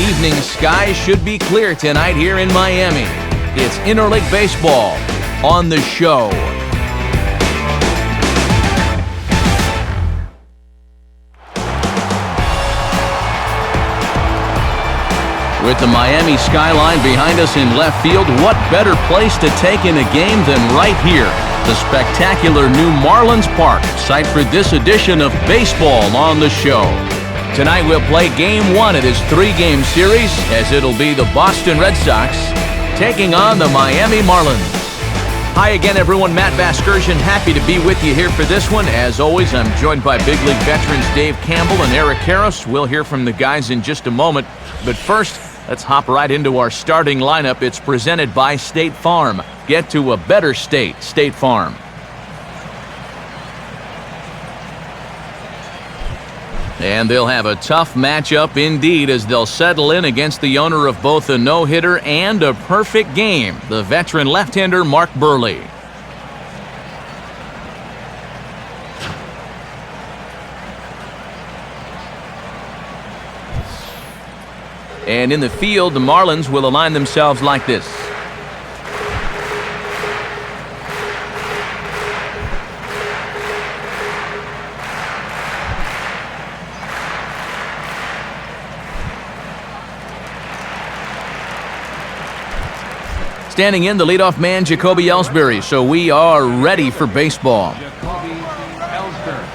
evening skies should be clear tonight here in Miami. It's Interleague Baseball on the show. With the Miami skyline behind us in left field, what better place to take in a game than right here? The spectacular new Marlins Park, site for this edition of Baseball on the Show. Tonight we'll play Game 1 of this three-game series, as it'll be the Boston Red Sox taking on the Miami Marlins. Hi again, everyone. Matt Vasgersian, happy to be with you here for this one. As always, I'm joined by big league veterans Dave Campbell and Eric Karros. We'll hear from the guys in just a moment. But first, let's hop right into our starting lineup. It's presented by State Farm. Get to a better state, State Farm. And they'll have a tough matchup indeed as they'll settle in against the owner of both a no-hitter and a perfect game, the veteran left-hander Mark Buehrle. And in the field, the Marlins will align themselves like this. Standing in, the leadoff man, Jacoby Ellsbury. So we are ready for baseball. Jacoby Ellsbury.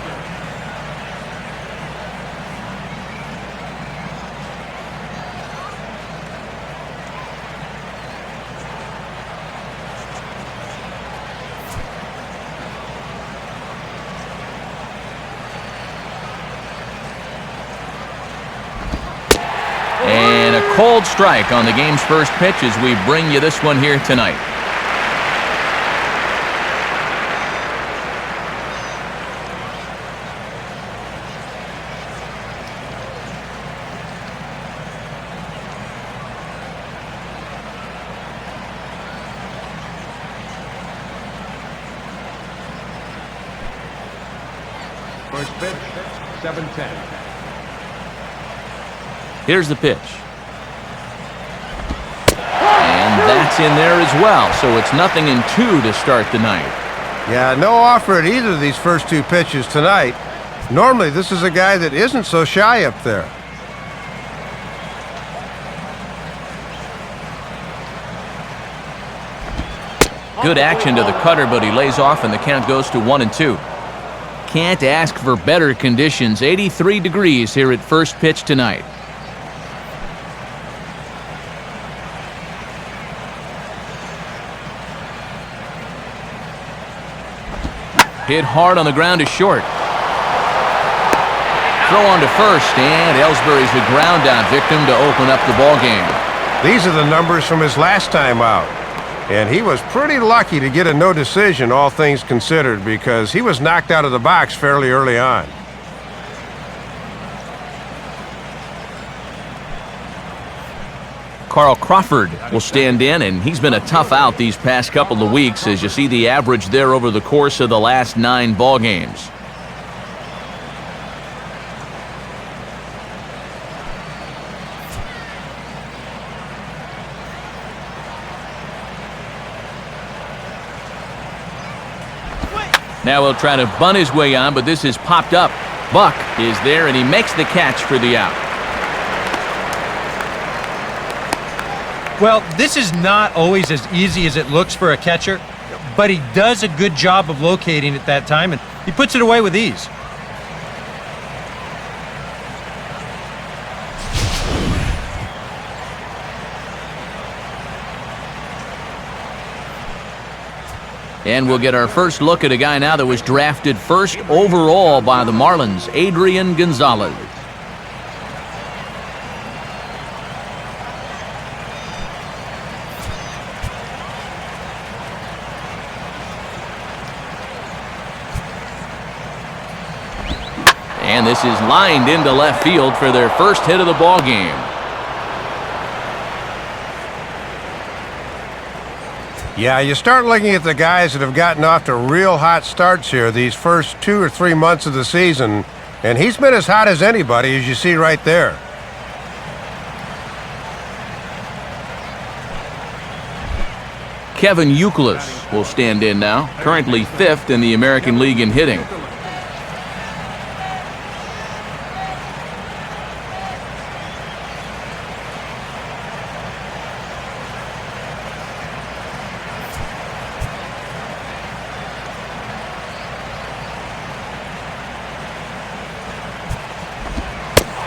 And a cold strike on the game's first pitch as we bring you this one here tonight. First pitch, 7-10. Here's the pitch. And that's in there as well, so it's 0-2 to start the night. Yeah, no offer at either of these first two pitches tonight. Normally, this is a guy that isn't so shy up there. Good action to the cutter, but he lays off and the count goes to 1-2. Can't ask for better conditions. 83 degrees here at first pitch tonight. Hit hard on the ground to short. Throw on to first, and Ellsbury's a ground out victim to open up the ball game. These are the numbers from his last time out. And he was pretty lucky to get a no decision, all things considered, because he was knocked out of the box fairly early on. Carl Crawford will stand in, and he's been a tough out these past couple of weeks, as you see the average there over the course of the last 9 ball games. Now he'll try to bunt his way on, but this is popped up. Buck is there, and he makes the catch for the out. Well, this is not always as easy as it looks for a catcher, but he does a good job of locating it that time, and he puts it away with ease. And we'll get our first look at a guy now that was drafted first overall by the Marlins, Adrian Gonzalez. And this is lined into left field for their first hit of the ball game. Yeah, you start looking at the guys that have gotten off to real hot starts here these first 2 or 3 months of the season, and he's been as hot as anybody, as you see right there. Kevin Youkilis will stand in now, currently 5th in the American League in hitting.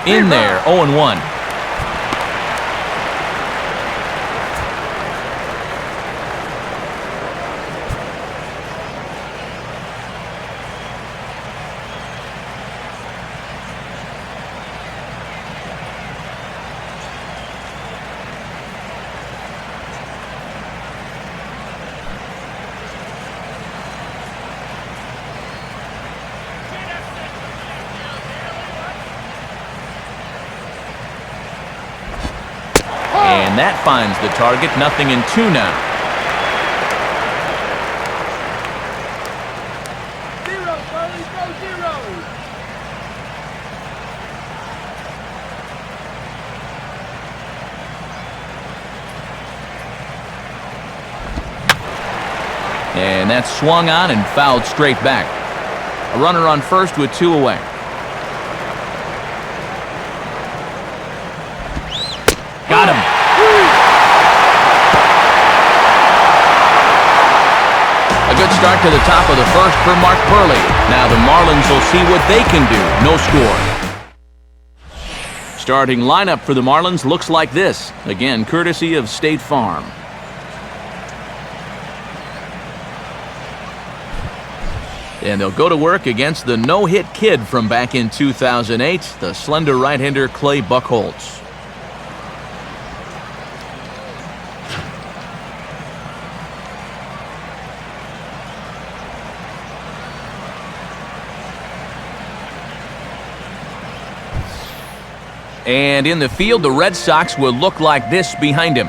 In there, 0-1. And that finds the target, 0-2 now. And that's swung on and fouled straight back. A runner on first with 2 away. Got him. A good start to the top of the first for Mark Burley. Now the Marlins will see what they can do. No score. Starting lineup for the Marlins looks like this. Again, courtesy of State Farm. And they'll go to work against the no-hit kid from back in 2008, the slender right-hander Clay Buchholz. And in the field, the Red Sox will look like this behind him.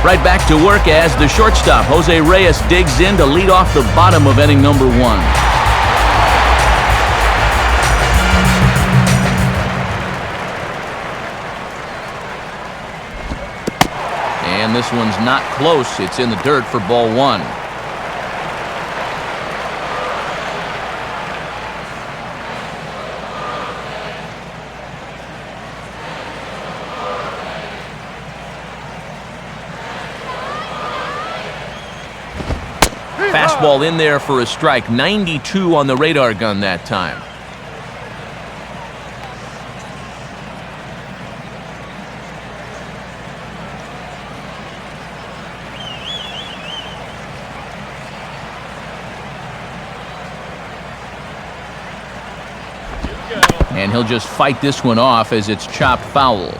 Right back to work as the shortstop, Jose Reyes, digs in to lead off the bottom of inning number 1. And this one's not close. It's in the dirt for ball 1. Fastball in there for a strike. 92 on the radar gun that time. And he'll just fight this one off as it's chopped foul.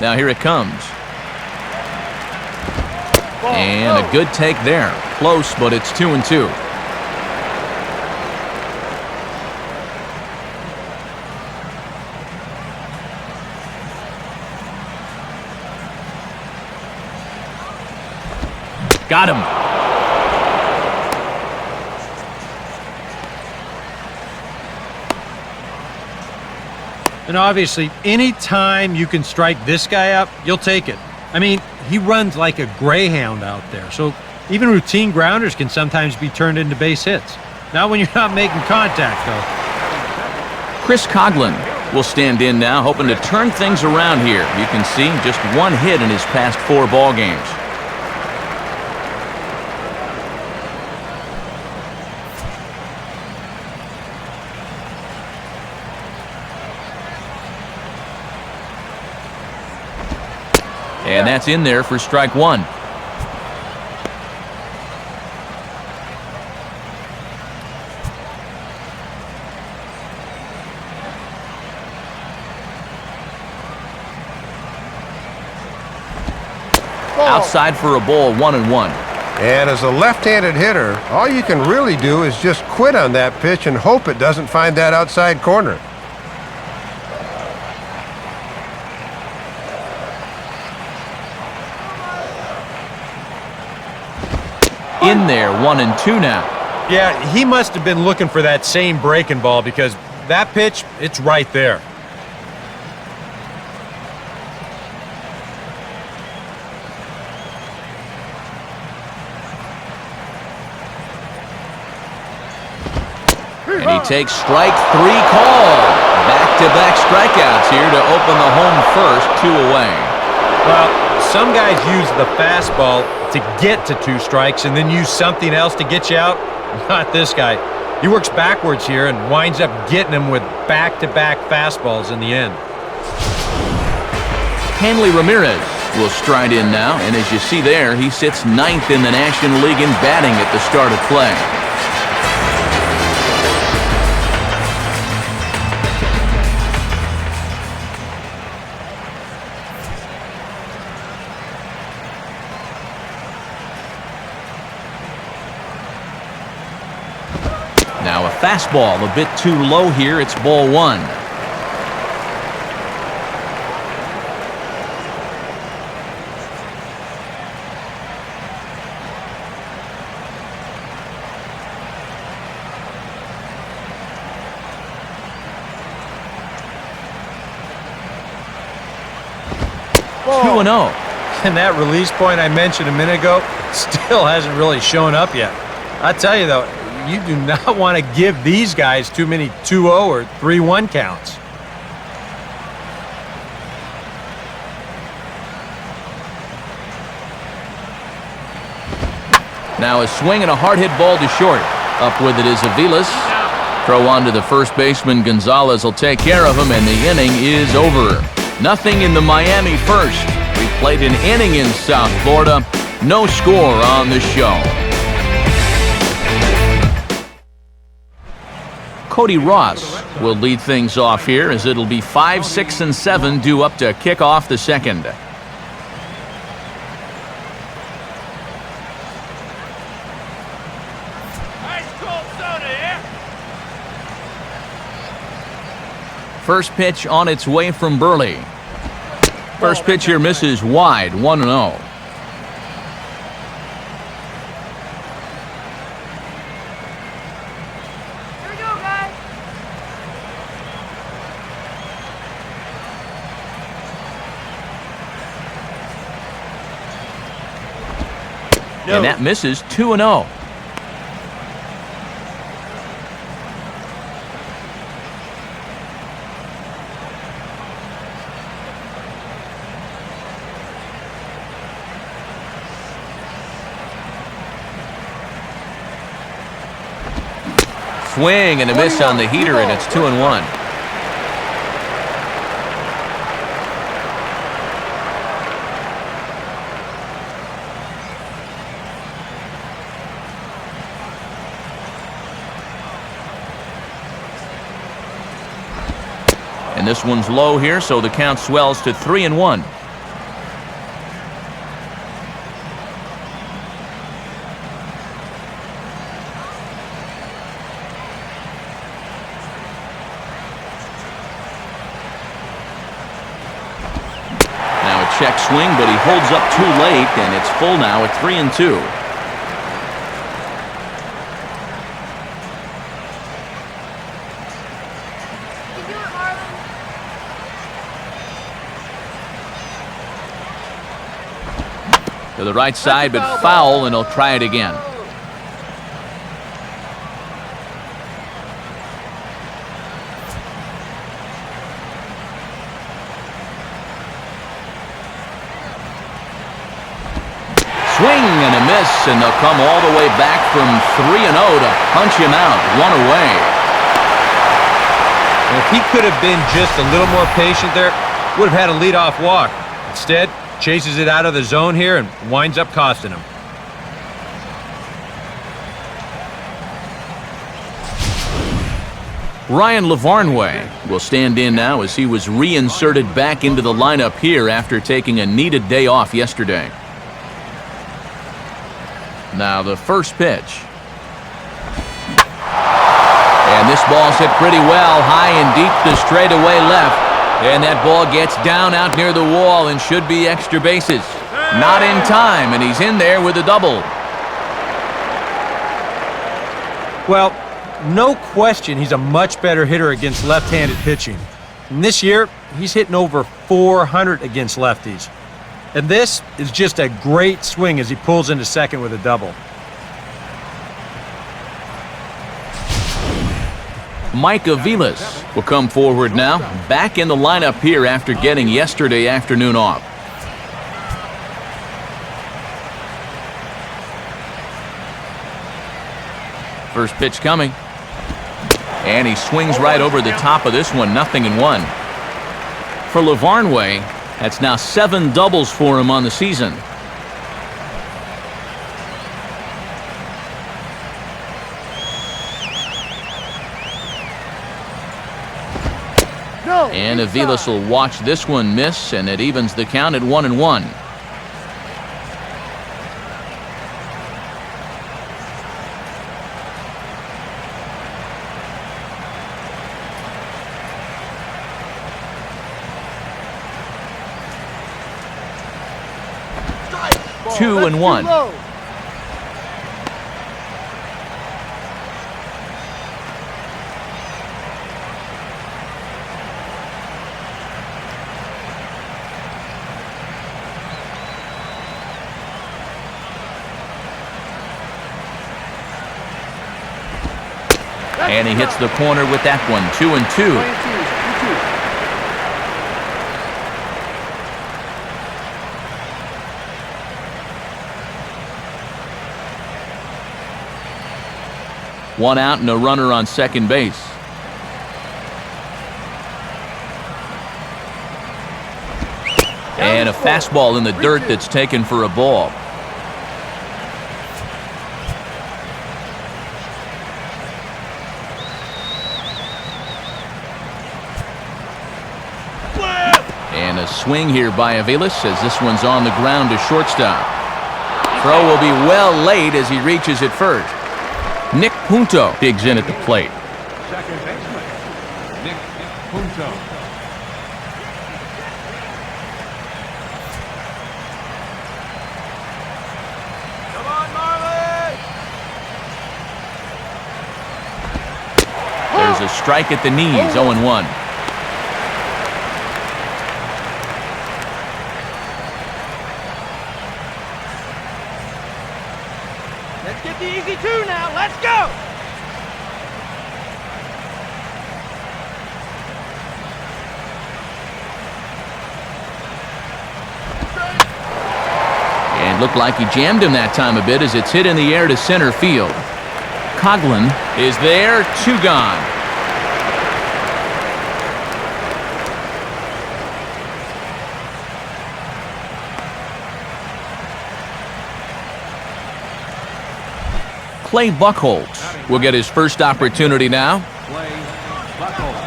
Now here it comes. And a good take there. Close, but it's 2-2. Got him. And obviously, any time you can strike this guy up, you'll take it. I mean, he runs like a greyhound out there. So even routine grounders can sometimes be turned into base hits. Not when you're not making contact, though. Chris Coughlin will stand in now, hoping to turn things around here. You can see just 1 hit in his past 4 ball games. And that's in there for strike 1. Outside for a ball, 1-1. And as a left-handed hitter, all you can really do is just quit on that pitch and hope it doesn't find that outside corner. In there, 1-2 now. Yeah, he must have been looking for that same breaking ball because that pitch, it's right there. And he takes strike 3 call. Back-to-back strikeouts here to open the home first, 2 away. Well, some guys use the fastball to get to 2 strikes and then use something else to get you out. Not this guy. He works backwards here and winds up getting him with back-to-back fastballs in the end. Hanley Ramirez will stride in now, and as you see there, he sits 9th in the National League in batting at the start of play. Now a fastball a bit too low here. It's ball 1. Ball. 2-0. And that release point I mentioned a minute ago still hasn't really shown up yet. I tell you, though, you do not want to give these guys too many 2-0 or 3-1 counts. Now a swing and a hard hit ball to short. Up with it is Aviles. Throw on to the first baseman. Gonzalez will take care of him, and the inning is over. Nothing in the Miami first. We played an inning in South Florida. No score on the show. Cody Ross will lead things off here as it'll be 5, 6, and 7 due up to kick off the second. First pitch on its way from Burley. First pitch here misses wide, 1-0. And that misses 2-0. Swing and a miss on the heater, and it's 2-1. And this one's low here, so the count swells to 3-1. Check swing, but he holds up too late, and it's full now at 3-2. To the right side, but foul, and he'll try it again. Swing and a miss, and they'll come all the way back from 3-0 to punch him out, 1 away. And if he could have been just a little more patient there, would have had a leadoff walk. Instead, chases it out of the zone here and winds up costing him. Ryan Lavarnway will stand in now as he was reinserted back into the lineup here after taking a needed day off yesterday. Now the first pitch. And this ball's hit pretty well, high and deep to straightaway left. And that ball gets down out near the wall and should be extra bases. Not in time, and he's in there with a double. Well, no question he's a much better hitter against left-handed pitching. And this year, he's hitting over 400 against lefties. And this is just a great swing as he pulls into second with a double. Mike Aviles will come forward now, back in the lineup here after getting yesterday afternoon off. First pitch coming. And he swings right over the top of this one, 0-1. For Lavarnway, that's now 7 doubles for him on the season. And Aviles will watch this one miss, and it evens the count at 1-1. Two and one. And he hits the corner with that one. 2-2. One out and a runner on second base. And a fastball in the dirt that's taken for a ball. And a swing here by Aviles as this one's on the ground to shortstop. Throw will be well late as he reaches it first. Nick Punto digs in at the plate. Second baseman, Nick Punto. Come on, Marlins! There's a strike at the knees, 0-1. Let's get the easy two now. Let's go. And looked like he jammed him that time a bit as it's hit in the air to center field. Coughlin is there, 2 gone. Clay Buchholz will get his first opportunity now. Clay Buchholz.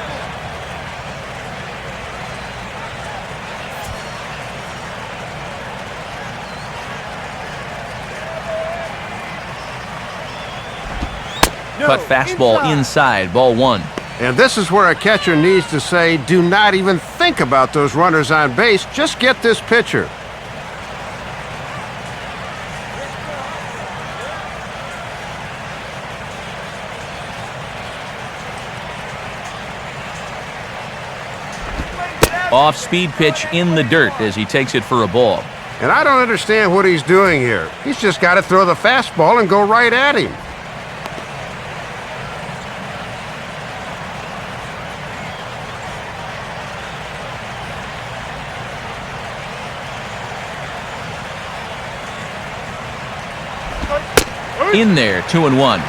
Cut fastball inside, ball 1. And this is where a catcher needs to say, do not even think about those runners on base. Just get this pitcher. Off-speed pitch in the dirt as he takes it for a ball. And I don't understand what he's doing here. He's just got to throw the fastball and go right at him. In there, 2-1.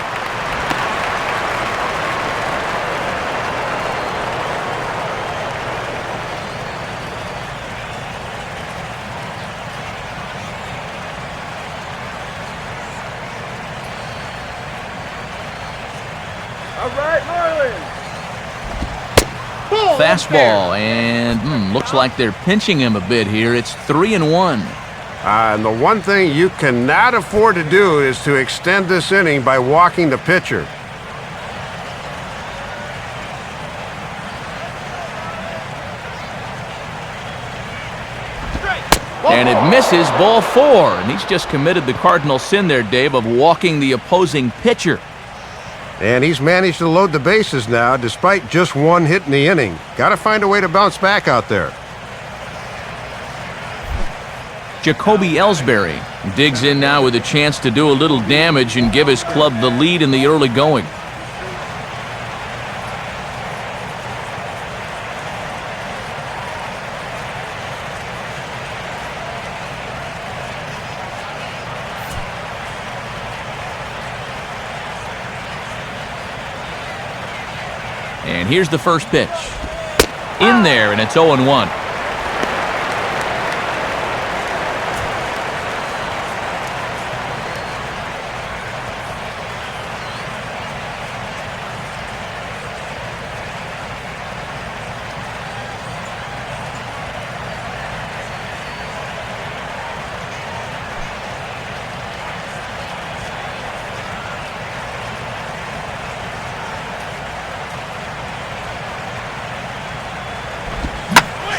All right, Marlins. Fastball, and looks like they're pinching him a bit here. It's 3-1. And the one thing you cannot afford to do is to extend this inning by walking the pitcher. And it misses, ball 4. And he's just committed the cardinal sin there, Dave, of walking the opposing pitcher. And he's managed to load the bases now despite just one hit in the inning. Got to find a way to bounce back out there. Jacoby Ellsbury digs in now with a chance to do a little damage and give his club the lead in the early going. And here's the first pitch. In there, and it's 0-1.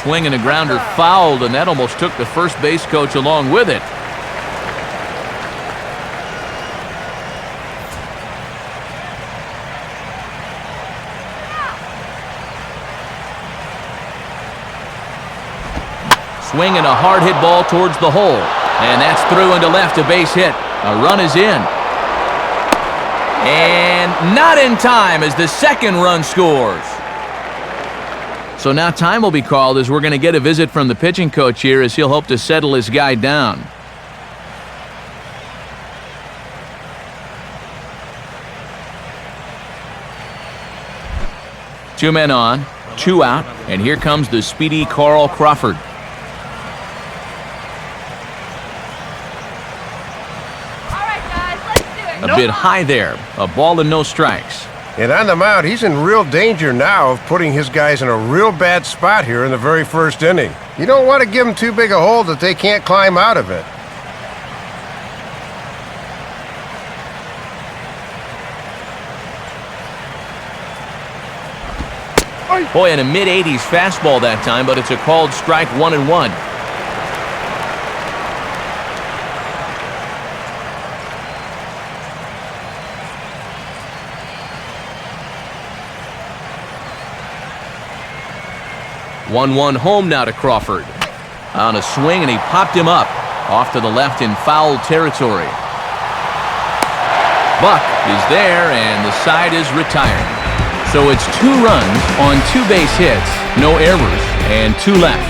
Swing and a grounder fouled, and that almost took the first base coach along with it. Swing and a hard hit ball towards the hole, and that's through into left, a base hit. A run is in. And not in time as the second run scores. So now time will be called as we're going to get a visit from the pitching coach here as he'll hope to settle his guy down. Two men on, two out, and here comes the speedy Carl Crawford. All right, guys, let's do it. A bit high there, a ball and no strikes. And on the mound, he's in real danger now of putting his guys in a real bad spot here in the very first inning. You don't want to give them too big a hole that they can't climb out of it. Boy, in a mid-80s fastball that time, but it's a called strike, 1-1. One home now to Crawford. On a swing, and he popped him up. Off to the left in foul territory. Buck is there, and the side is retired. So it's 2 runs on 2 base hits, no errors, and 2 left.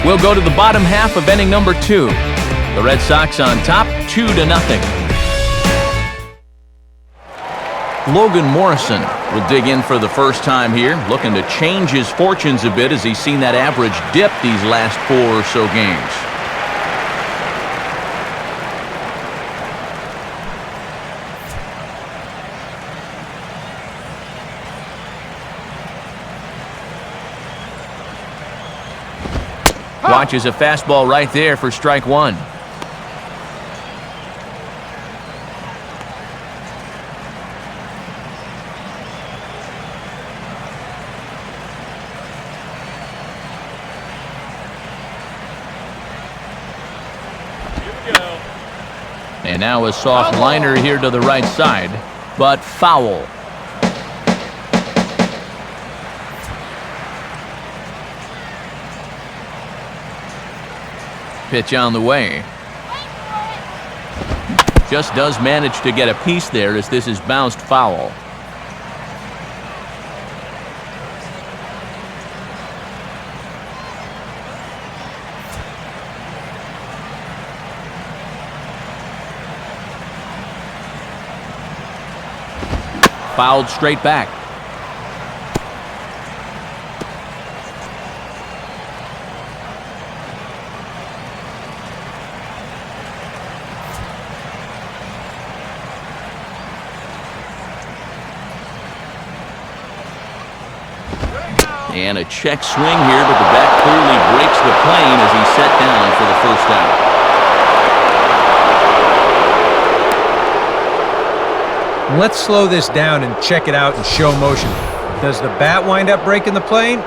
We'll go to the bottom half of inning number 2. The Red Sox on top, 2-0. Logan Morrison will dig in for the first time here, looking to change his fortunes a bit as he's seen that average dip these last 4 or so games. Watches a fastball right there for strike 1. And now a soft liner here to the right side, but foul. Pitch on the way. Just does manage to get a piece there as this is bounced foul. Fouled straight back. And a check swing here, but the bat clearly breaks the plane as he's set down for the first out. Let's slow this down and check it out in show motion. Does the bat wind up breaking the plane?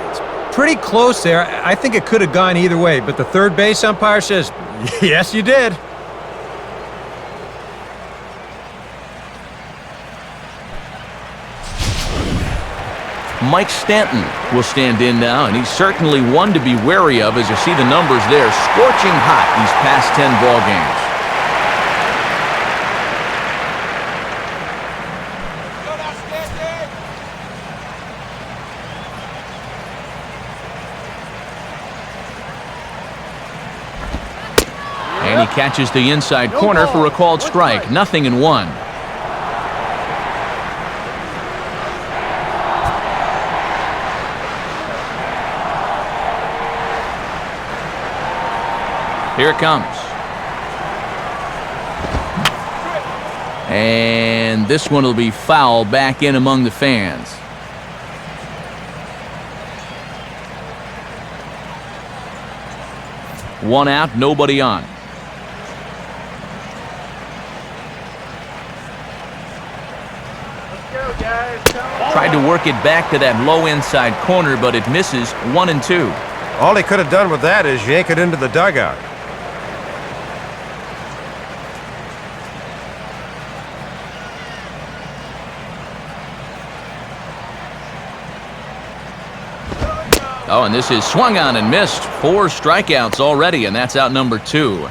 It's pretty close there. I think it could have gone either way, but the third base umpire says, yes, you did. Mike Stanton will stand in now, and he's certainly one to be wary of as you see the numbers there. Scorching hot these past 10 ball games. And he catches the inside corner for a called strike. 0-1. Here it comes. And this one will be foul back in among the fans. One out, nobody on. Tried to work it back to that low inside corner, but it misses. 1-2. All he could have done with that is yank it into the dugout. Oh, and this is swung on and missed. 4 strikeouts already, and that's out number 2.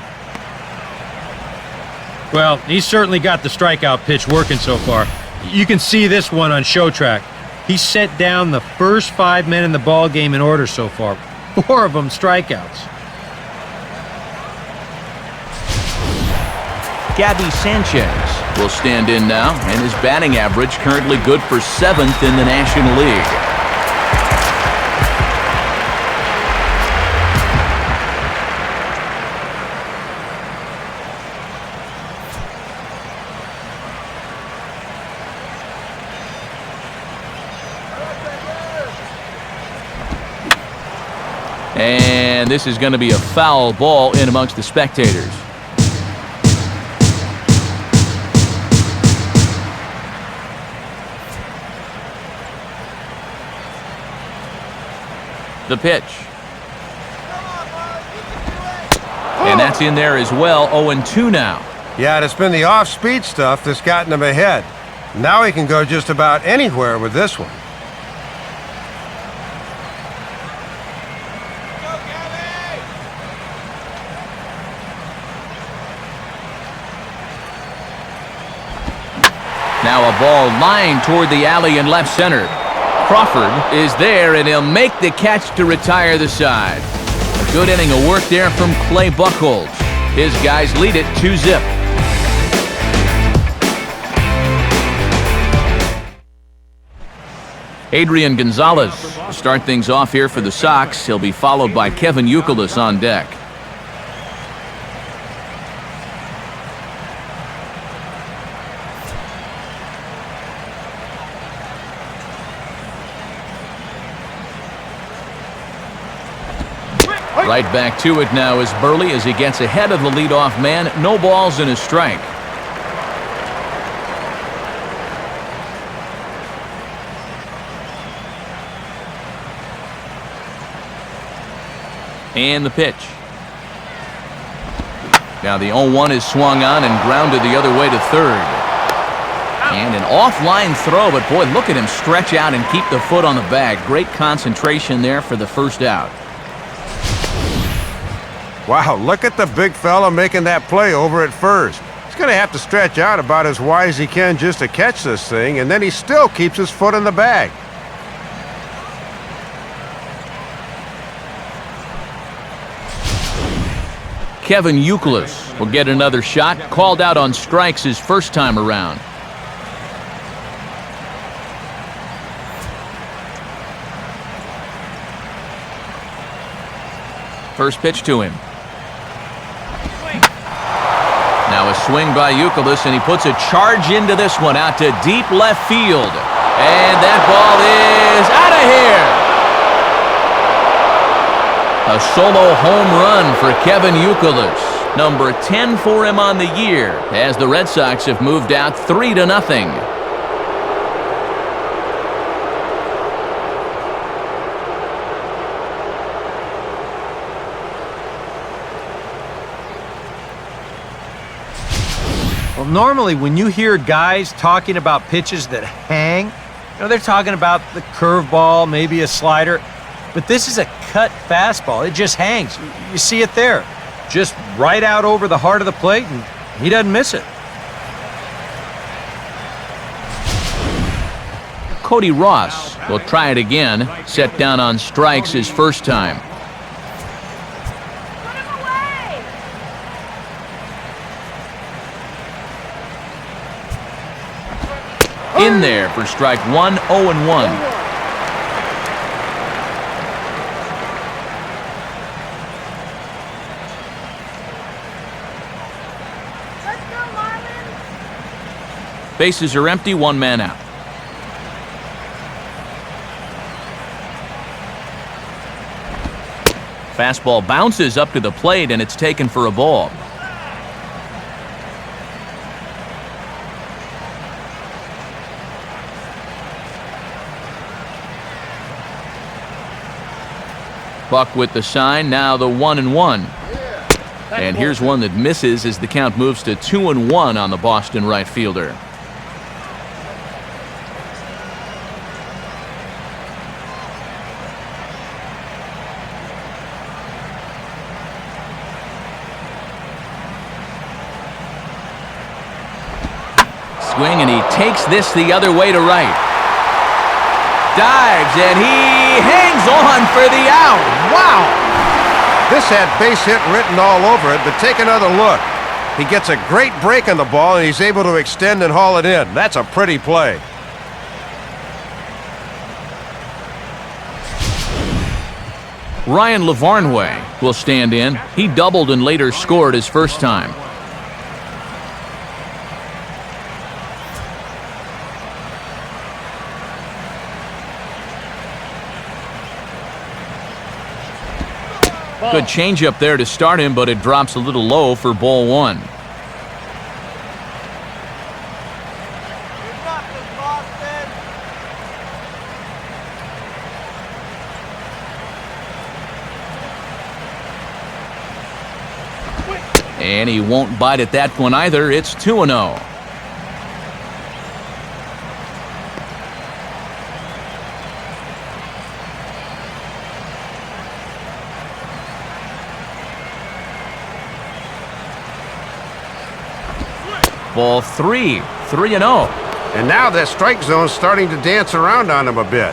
Well, he's certainly got the strikeout pitch working so far. You can see this one on show track. He set down the first 5 men in the ball game in order so far. 4 of them strikeouts. Gabby Sanchez will stand in now, and his batting average currently good for 7th in the National League. And this is going to be a foul ball in amongst the spectators. The pitch. And that's in there as well. 0-2 now. Yeah, and it's been the off-speed stuff that's gotten him ahead. Now he can go just about anywhere with this one. Now a ball lined toward the alley in left center. Crawford is there, and he'll make the catch to retire the side. A good inning of work there from Clay Buchholz. His guys lead it 2-0. Adrian Gonzalez will start things off here for the Sox. He'll be followed by Kevin Youkilis on deck. Right back to it now is Burley as he gets ahead of the leadoff man. No balls and a strike. And the pitch. Now the 0-1 is swung on and grounded the other way to third. And an offline throw, but boy, look at him stretch out and keep the foot on the bag. Great concentration there for the first out. Wow, look at the big fella making that play over at first. He's going to have to stretch out about as wide as he can just to catch this thing, and then he still keeps his foot in the bag. Kevin Youkilis will get another shot. Called out on strikes his first time around. First pitch to him. Now a swing by Youkilis, and he puts a charge into this one out to deep left field. And that ball is out of here. A solo home run for Kevin Youkilis. Number 10 for him on the year, as the Red Sox have moved out 3-0. Well, normally when you hear guys talking about pitches that hang, they're talking about the curveball, maybe a slider, but this is a cut fastball. It just hangs. You see it there. Just right out over the heart of the plate, and he doesn't miss it. Cody Ross will try it again, set down on strikes his first time. Put him away! In there for strike one, 0-1. Let's go, Marlins! Bases are empty, one man out. Fastball bounces up to the plate, and it's taken for a ball. Buck with the sign, now the 1-1. And here's one that misses as the count moves to 2-1 on the Boston right fielder. Swing, and he takes this the other way to right. Dives, and he hangs on for the out. Wow! This had base hit written all over it, but take another look. He gets a great break on the ball, and he's able to extend and haul it in. That's a pretty play. Ryan Lavarnway will stand in. He doubled and later scored his first time. Good changeup there to start him, but it drops a little low for ball one. You got this, Boston. And he won't bite at that one either. It's 2-0. Ball 3, 3-0. And now that strike zone's starting to dance around on him a bit.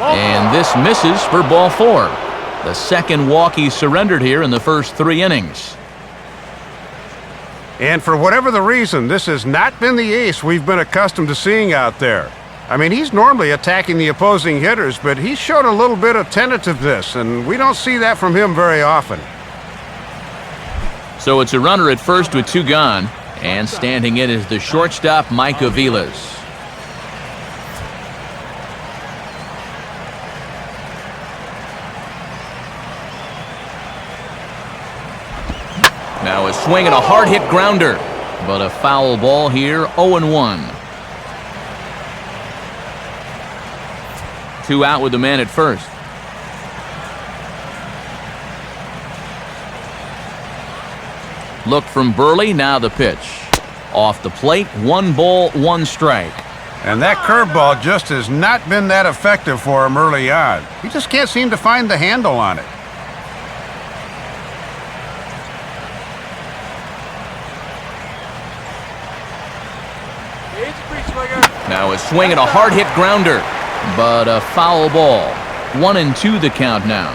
And this misses for ball 4. The second walk he surrendered here in the first 3 innings. And for whatever the reason, this has not been the ace we've been accustomed to seeing out there. I mean, he's normally attacking the opposing hitters, but he's showed a little bit of tentativeness, and we don't see that from him very often. So it's a runner at first with 2 gone, and standing in is the shortstop, Mike Aviles. Now a swing and a hard-hit grounder, but a foul ball here, 0-1. 2 out with the man at first. Look from Burley, now the pitch. Off the plate, 1 ball, 1 strike. And that curveball just has not been that effective for him early on. He just can't seem to find the handle on it. Now a swing and a hard-hit grounder, but a foul ball. 1-2 the count now.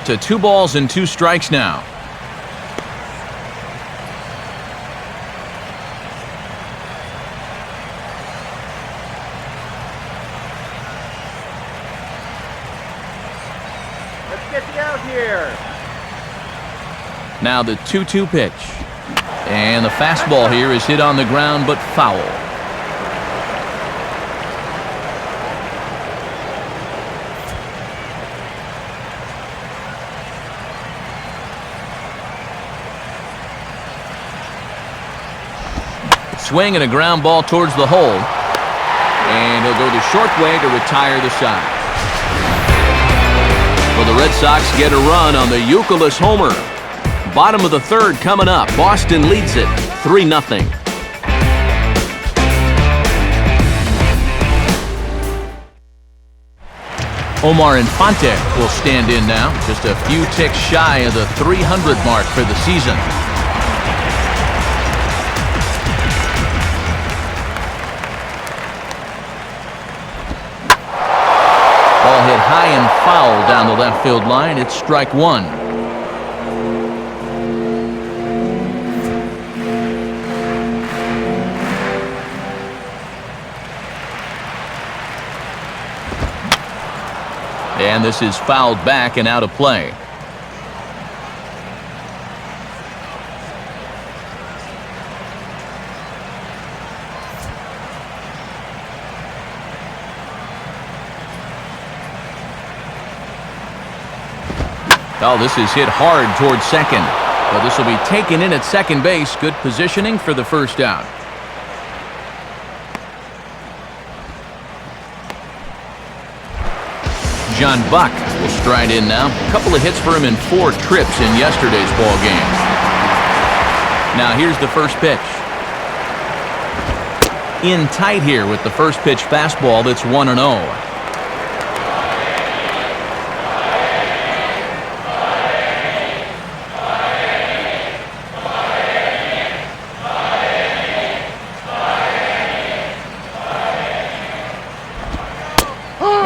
To 2 balls and 2 strikes now. get you out here. Now the 2-2 pitch. And the fastball here is hit on the ground, but foul. Swing and a ground ball towards the hole. And he'll go the short way to retire the side. Well, the Red Sox get a run on the Youkilis homer. Bottom of the third coming up. Boston leads it 3-0. Omar Infante will stand in now, just a few ticks shy of the 300 mark for the season. Ball hit high and foul down the left field line. It's strike one. And this is fouled back and out of play. Oh, this is hit hard towards second. But this will be taken in at second base. Good positioning for the first out. John Buck will stride in now. A couple of hits for him in 4 trips in yesterday's ball game. Now here's the first pitch. In tight here with the first pitch fastball that's 1-0.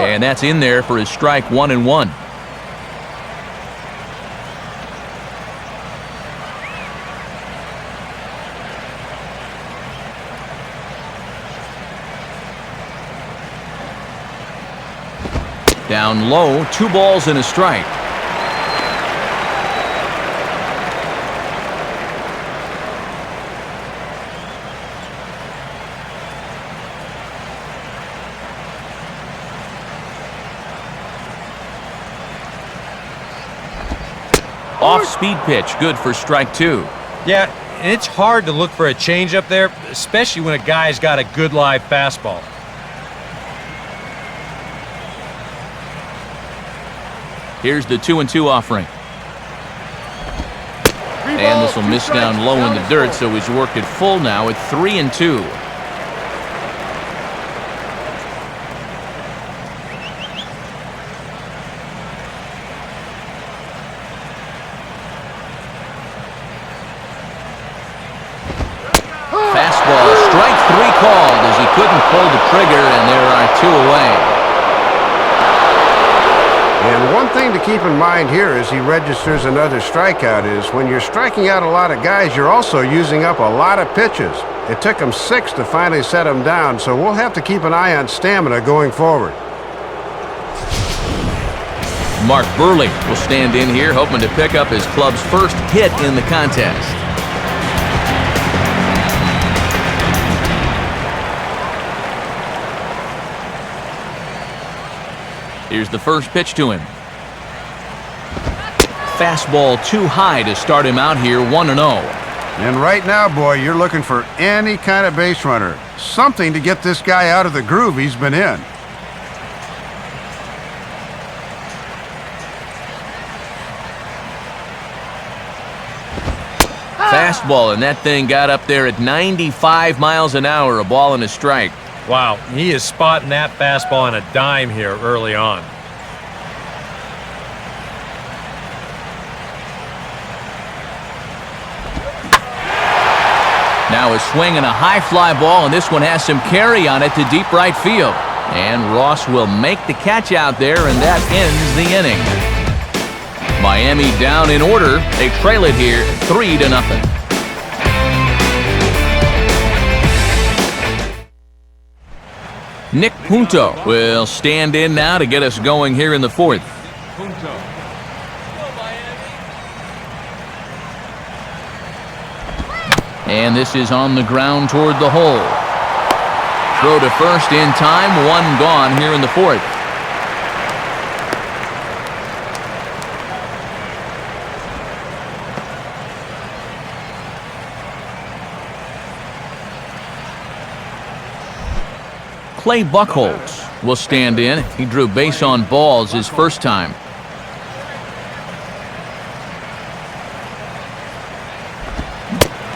And that's in there for his strike 1-1. Down low, 2 balls and a strike. Off-speed pitch, good for strike 2. Yeah, and it's hard to look for a changeup there, especially when a guy's got a good live fastball. Here's the 2-2 offering. And this will miss down low in the dirt, so he's worked it full now at 3-2. Fastball, strike 3 called as he couldn't pull the trigger, and there are 2 away. And one thing to keep in mind here as he registers another strikeout is when you're striking out a lot of guys, you're also using up a lot of pitches. It took him 6 to finally set him down, so we'll have to keep an eye on stamina going forward. Mark Burley will stand in here, hoping to pick up his club's first hit in the contest. Here's the first pitch to him. Fastball too high to start him out here, 1-0. And right now, boy, you're looking for any kind of base runner. Something to get this guy out of the groove he's been in. Fastball, and that thing got up there at 95 miles an hour, a ball and a strike. Wow, he is spotting that fastball on a dime here early on. Now a swing and a high fly ball, and this one has some carry on it to deep right field. And Ross will make the catch out there, and that ends the inning. Miami down in order. They trail it here 3-0. Nick Punto will stand in now to get us going here in the 4th. Punto. And this is on the ground toward the hole. Throw to first in time, one gone here in the fourth. Clay Buchholz will stand in. He drew base on balls his first time.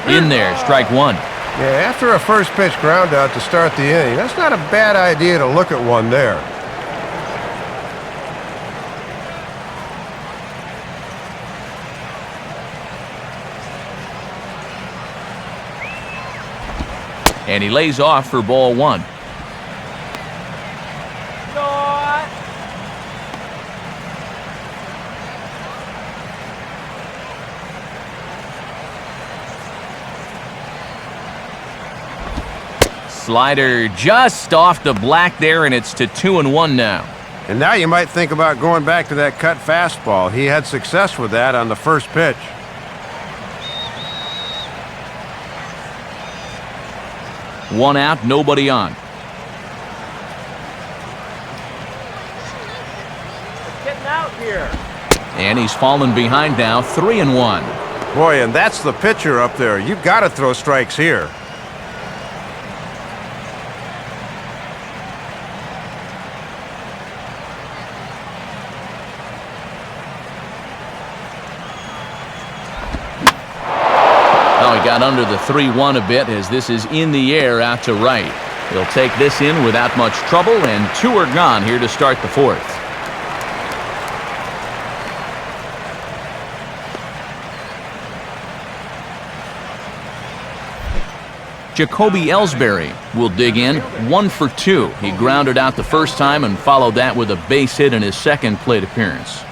In there, strike one. Yeah, after a first pitch ground out to start the inning, that's not a bad idea to look at one there. And he lays off for ball one. Slider just off the black there, and it's to 2-1 now. And now you might think about going back to that cut fastball. He had success with that on the first pitch. One out, nobody on. It's getting out here. And he's fallen behind now, 3-1. Boy, and that's the pitcher up there. You've got to throw strikes here. Got under the 3-1 a bit as this is in the air out to right. He'll take this in without much trouble, and two are gone here to start the fourth. Jacoby Ellsbury will dig in, 1 for 2. He grounded out the first time and followed that with a base hit in his second plate appearance.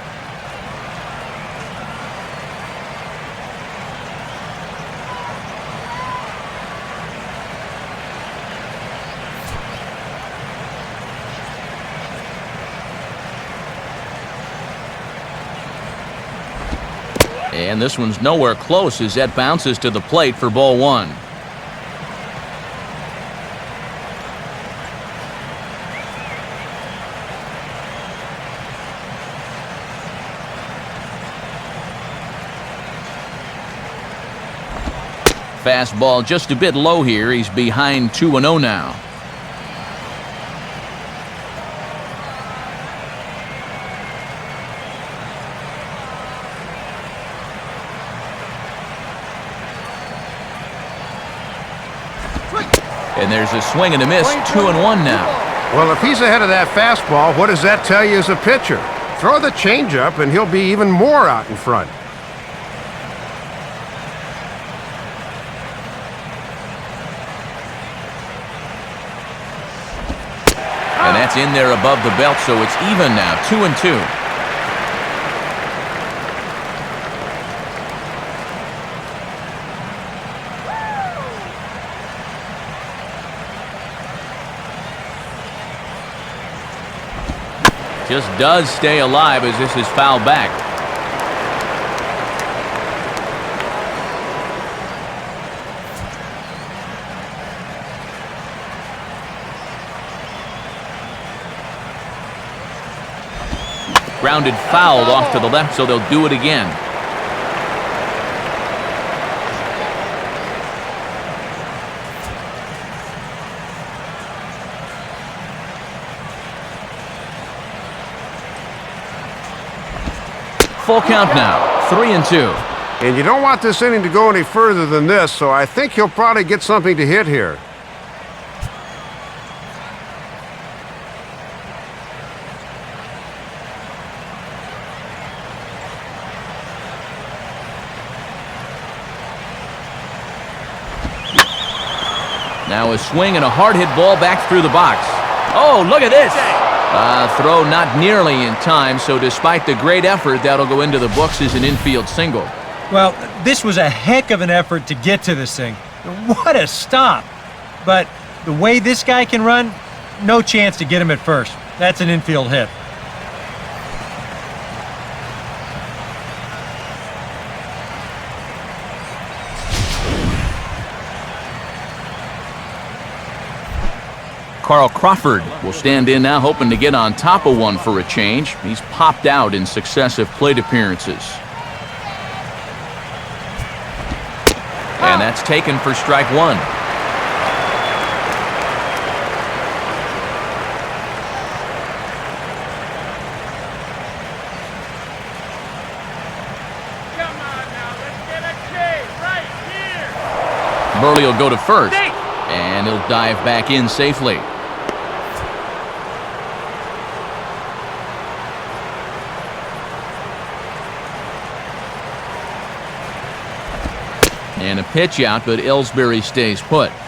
And this one's nowhere close as that bounces to the plate for ball one. Fastball just a bit low here. He's behind 2-0 now. And there's a swing and a miss, 2-1 now. Well, if he's ahead of that fastball, what does that tell you as a pitcher? Throw the changeup and he'll be even more out in front. And that's in there above the belt, so it's even now, 2-2. Just does stay alive as this is fouled back. Grounded fouled off to the left, so they'll do it again. Full count now, 3-2. And you don't want this inning to go any further than this, so I think he'll probably get something to hit here. Now a swing and a hard hit ball back through the box. Oh, look at this! Throw not nearly in time, so despite the great effort, that'll go into the books as an infield single. Well, this was a heck of an effort to get to this thing. What a stop. But the way this guy can run, no chance to get him at first. That's an infield hit. Carl Crawford will stand in now, hoping to get on top of one for a change. He's popped out in successive plate appearances. And that's taken for strike one. Burley will go to first, and he'll dive back in safely. And a pitch out, but Ellsbury stays put. He's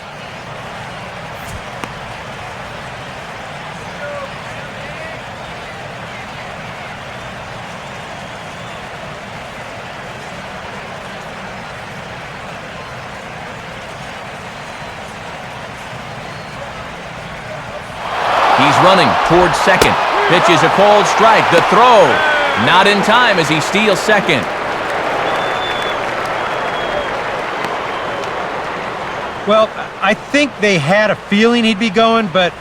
running towards second. Pitch is a called strike. The throw not in time as he steals second. Well, I think they had a feeling he'd be going, but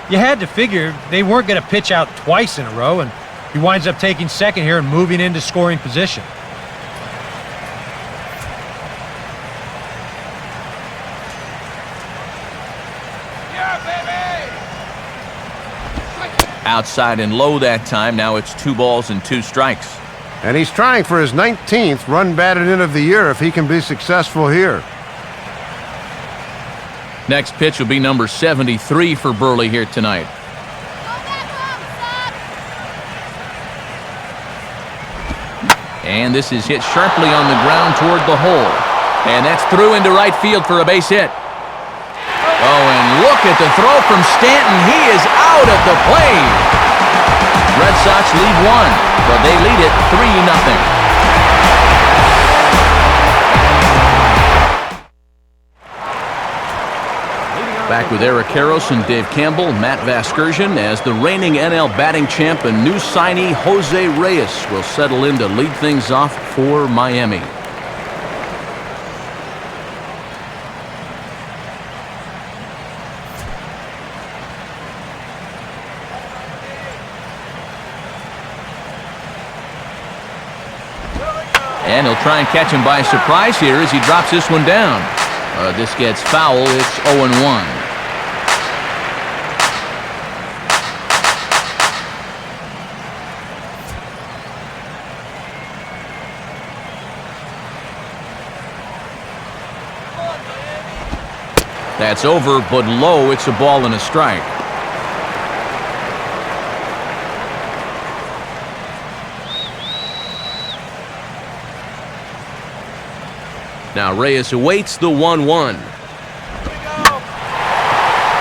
you had to figure they weren't going to pitch out twice in a row, and he winds up taking second here and moving into scoring position. Outside and low that time. Now it's 2 balls and 2 strikes. And he's trying for his 19th run batted in of the year if he can be successful here. Next pitch will be number 73 for Burley here tonight. And this is hit sharply on the ground toward the hole. And that's through into right field for a base hit. Oh, and look at the throw from Stanton. He is out at the plate. Red Sox lead 1, but they lead it 3-0. Back with Eric Karros and Dave Campbell, Matt Vasgersian, as the reigning NL batting champ and new signee Jose Reyes will settle in to lead things off for Miami. And he'll try and catch him by surprise here as he drops this one down. This gets foul. It's 0-1. That's over, but low. It's a ball and a strike. Now Reyes awaits the 1-1.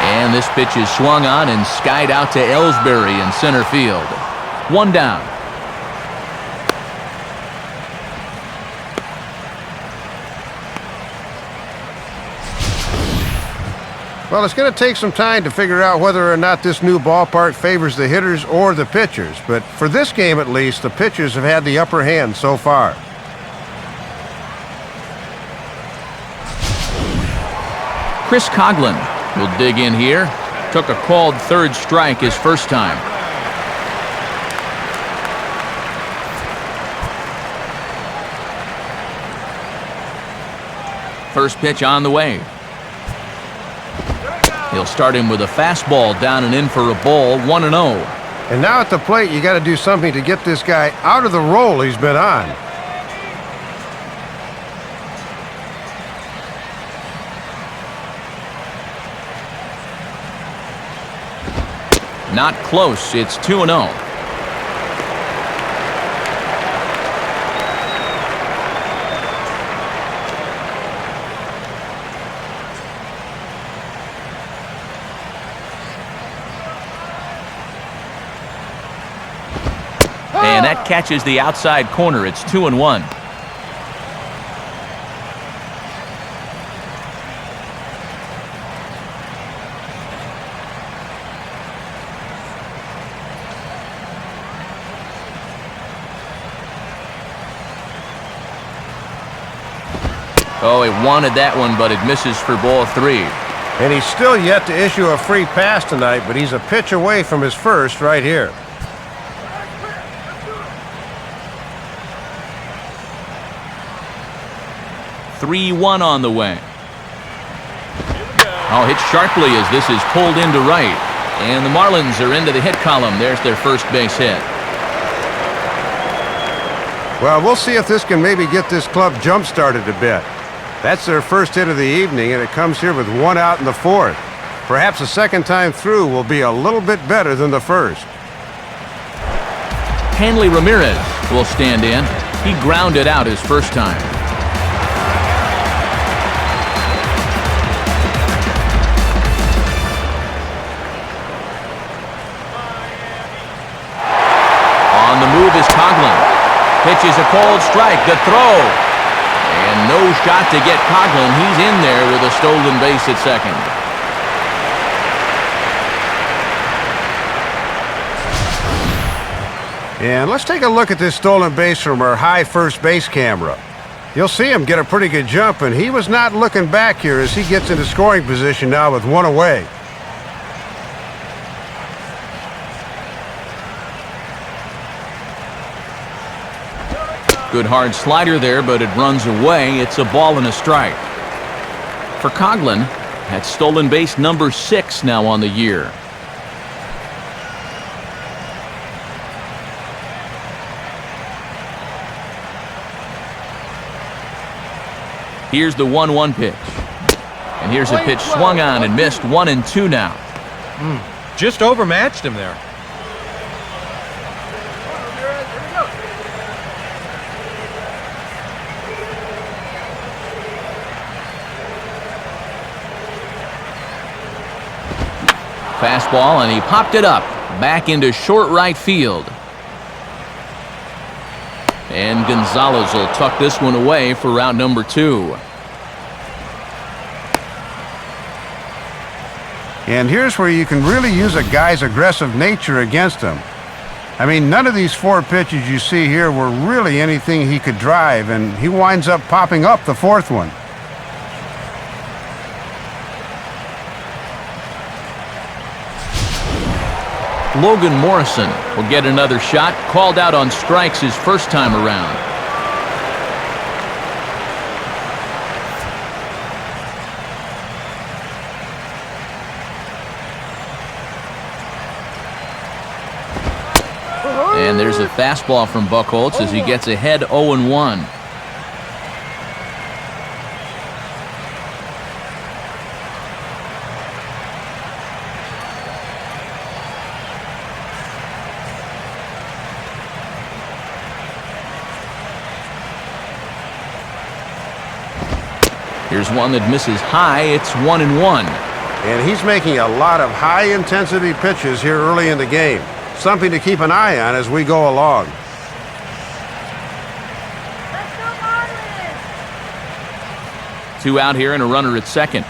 And this pitch is swung on and skied out to Ellsbury in center field. 1 down. Well, it's going to take some time to figure out whether or not this new ballpark favors the hitters or the pitchers. But for this game at least, the pitchers have had the upper hand so far. Chris Coghlan will dig in here. Took a called third strike his first time. First pitch on the way. He'll start him with a fastball down and in for a ball, 1-0. And now at the plate, you got to do something to get this guy out of the role he's been on. Not close. It's 2-0. And that catches the outside corner. It's 2-1. Oh, he wanted that one, but it misses for ball 3. And he's still yet to issue a free pass tonight, but he's a pitch away from his first right here. "3-1 on the way. Oh, hit sharply as this is pulled into right. And the Marlins are into the hit column. There's their first base hit. Well, we'll see if this can maybe get this club jump-started a bit. That's their first hit of the evening, and it comes here with 1 out in the 4th. Perhaps the second time through will be a little bit better than the first. Hanley Ramirez will stand in. He grounded out his first time. On the move is Coghlan. Pitches a cold strike. The throw. And no shot to get Coghlan. He's in there with a stolen base at second. And let's take a look at this stolen base from our high first base camera. You'll see him get a pretty good jump, and he was not looking back here as he gets into scoring position now with 1 away. Good hard slider there, but it runs away. It's a ball and a strike. For Coghlan, that's stolen base number 6 now on the year. Here's the 1-1 pitch. And here's a pitch swung on and missed. 1-2 now. Just overmatched him there. Fastball, and he popped it up. Back into short right field. And Gonzalez will tuck this one away for round number 2. And here's where you can really use a guy's aggressive nature against him. I mean, none of these 4 pitches you see here were really anything he could drive, and he winds up popping up the 4th one. Logan Morrison will get another shot. Called out on strikes his first time around. And there's a fastball from Buchholz as he gets ahead 0-1. Here's one that misses high. It's 1-1. And he's making a lot of high-intensity pitches here early in the game. Something to keep an eye on as we go along. Let's go, Marlins! 2 out here and a runner at second.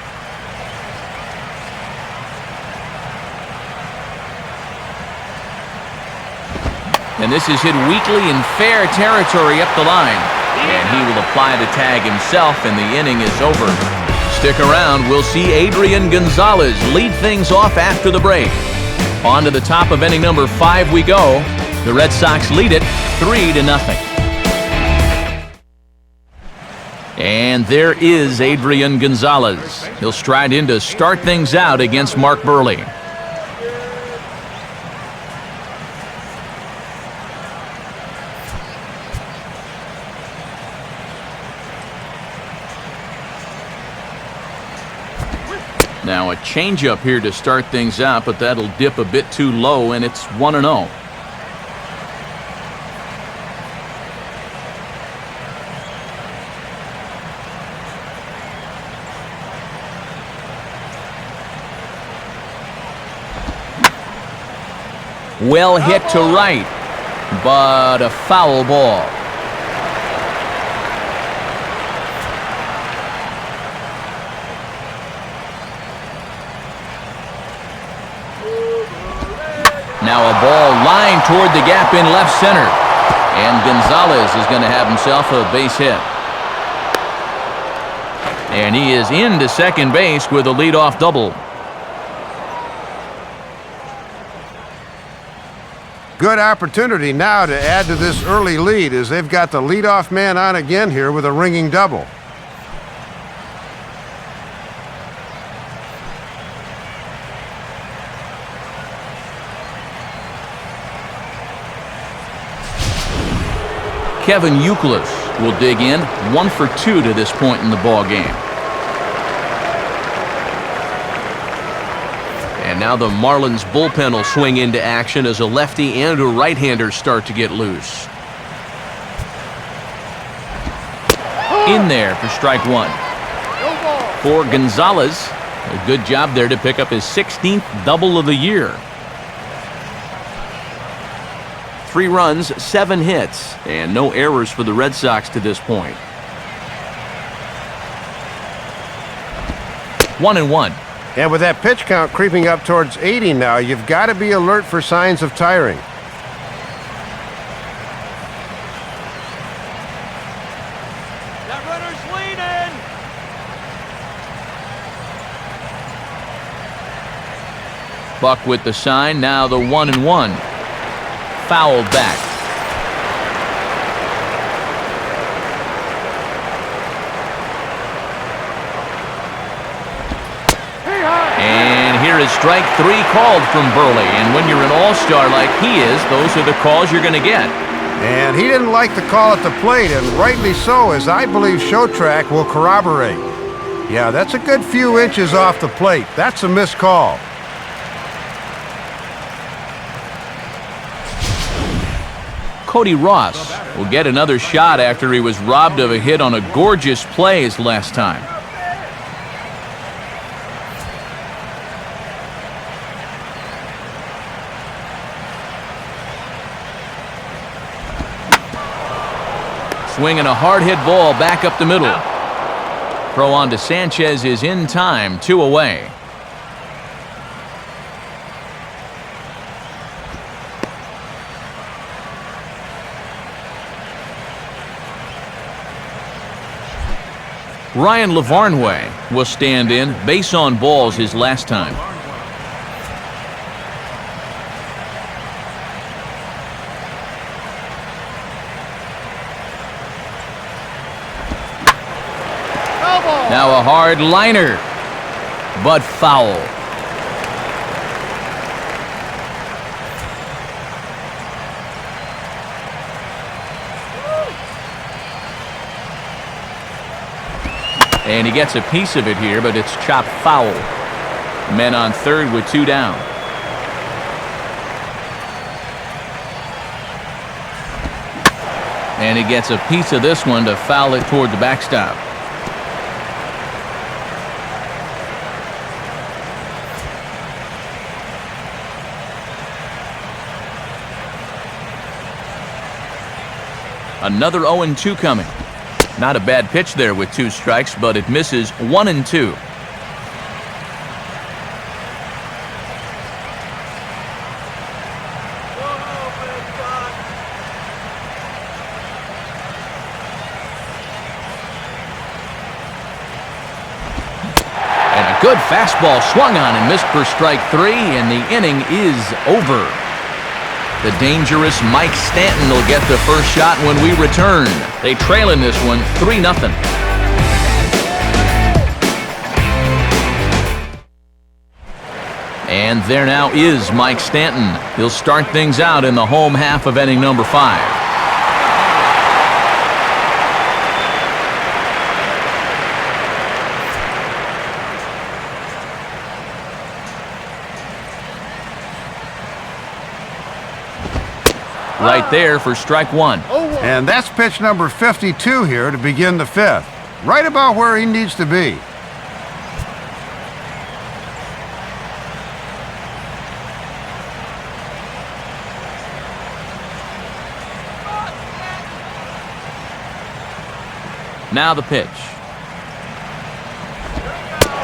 And this is hit weakly in fair territory up the line. And he will apply the tag himself, and the inning is over. Stick around. We'll see Adrian Gonzalez lead things off after the break. On to the top of inning number 5 we go. The Red Sox lead it 3-0. And there is Adrian Gonzalez. He'll stride in to start things out against Mark Burley. Now a changeup here to start things out, but that'll dip a bit too low, and it's 1-0. Well hit to right, but a foul ball. Now a ball lined toward the gap in left center. And Gonzalez is going to have himself a base hit. And he is into second base with a leadoff double. Good opportunity now to add to this early lead as they've got the leadoff man on again here with a ringing double. Kevin Euclid will dig in, 1 for 2 to this point in the ball game. And now the Marlins bullpen will swing into action as a lefty and a right-hander start to get loose. In there for strike 1. For Gonzalez, a good job there to pick up his 16th double of the year. 3 runs, 7 hits, and no errors for the Red Sox to this point. 1-1. And with that pitch count creeping up towards 80 now, you've got to be alert for signs of tiring. That runner's leaning. Buck with the sign, now the 1-1. Fouled back. And here is strike 3 called from Burley. And when you're an all-star like he is, those are the calls you're going to get. And he didn't like the call at the plate, and rightly so, as I believe Showtrack will corroborate. Yeah, that's a good few inches off the plate. That's a missed call. Cody Ross will get another shot after he was robbed of a hit on a gorgeous play his last time. Swinging a hard-hit ball back up the middle. Throw on to Sanchez is in time, 2 away. Ryan Lavarnway will stand in, base on balls his last time. Now a hard liner, but foul. And he gets a piece of it here, but it's chopped foul. Men on third with 2 down. And he gets a piece of this one to foul it toward the backstop. Another 0-2 coming. Not a bad pitch there with 2 strikes, but it misses 1-2. And a good fastball swung on and missed for strike 3, and the inning is over. The dangerous Mike Stanton will get the first shot when we return. They trail in this one 3-0. And there now is Mike Stanton. He'll start things out in the home half of inning number 5. Right there for strike 1. And that's pitch number 52 here to begin the 5th. Right about where he needs to be. Now the pitch.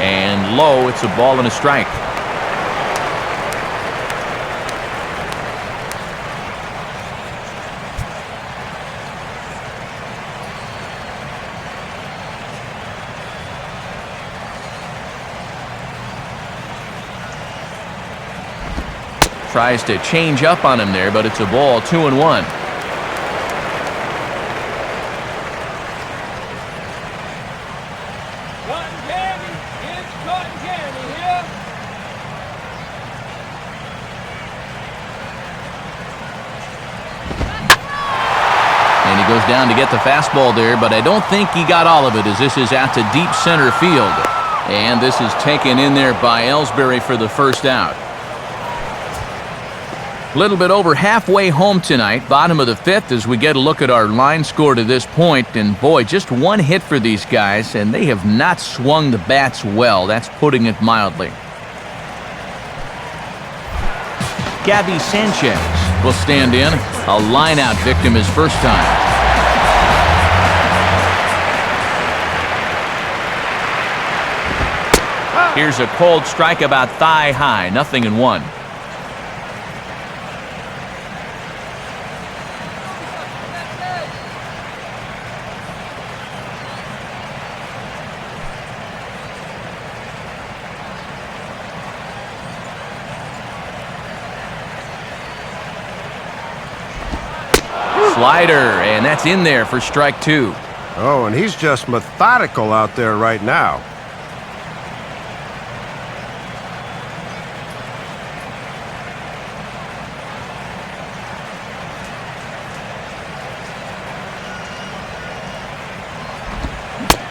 And low, it's a ball and a strike. Tries to change up on him there, but it's a ball, 2-1. Cotton candy. It's cotton candy here. And he goes down to get the fastball there, but I don't think he got all of it as this is out to deep center field. And this is taken in there by Ellsbury for the first out. A little bit over halfway home tonight, bottom of the fifth, as we get a look at our line score to this point. And boy, just one hit for these guys, and they have not swung the bats well. That's putting it mildly. Gabby Sanchez will stand in. A line-out victim his first time. Here's a cold strike about thigh high, 0-1. Slider, and that's in there for strike 2. Oh, and he's just methodical out there right now.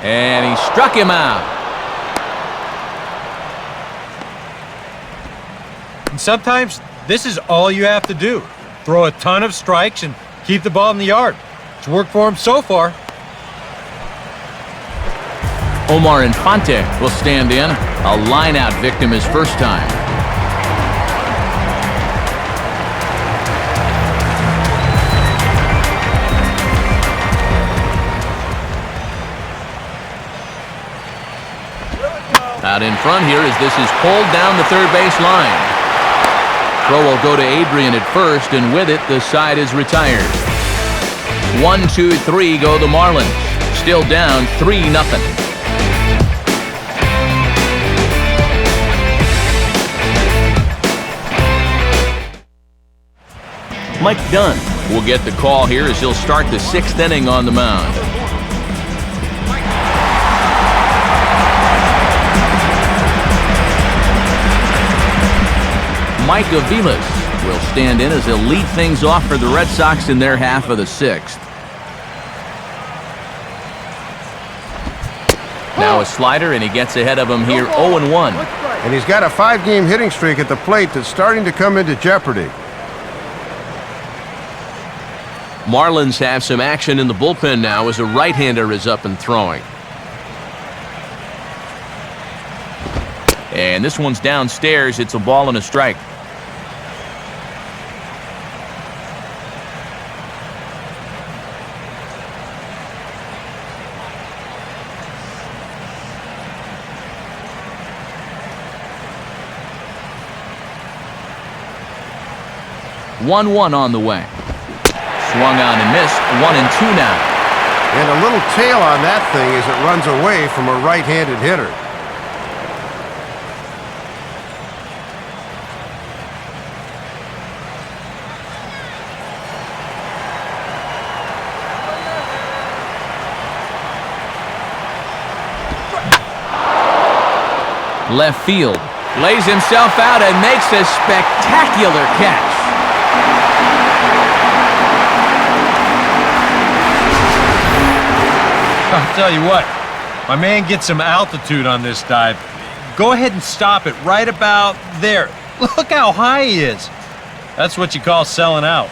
And he struck him out. And sometimes this is all you have to do. Throw a ton of strikes and keep the ball in the yard. It's worked for him so far. Omar Infante will stand in. A line-out victim his first time. Out in front here as this is pulled down the third base line. Throw will go to Adrian at first, and with it, the side is retired. 1-2-3 go the Marlins. Still down 3-0. Mike Dunn will get the call here as he'll start the 6th inning on the mound. Mike Aviles will stand in as he'll lead things off for the Red Sox in their half of the 6th. Now a slider, and he gets ahead of him here, 0-1. And he's got a 5-game hitting streak at the plate that's starting to come into jeopardy. Marlins have some action in the bullpen now as a right-hander is up and throwing. And this one's downstairs. It's a ball and a strike. One on the way. Swung on and missed. 1-2 now. And a little tail on that thing as it runs away from a right-handed hitter. Left field. Lays himself out and makes a spectacular catch. I'll tell you what, my man gets some altitude on this dive. Go ahead and stop it right about there. Look how high he is. That's what you call selling out.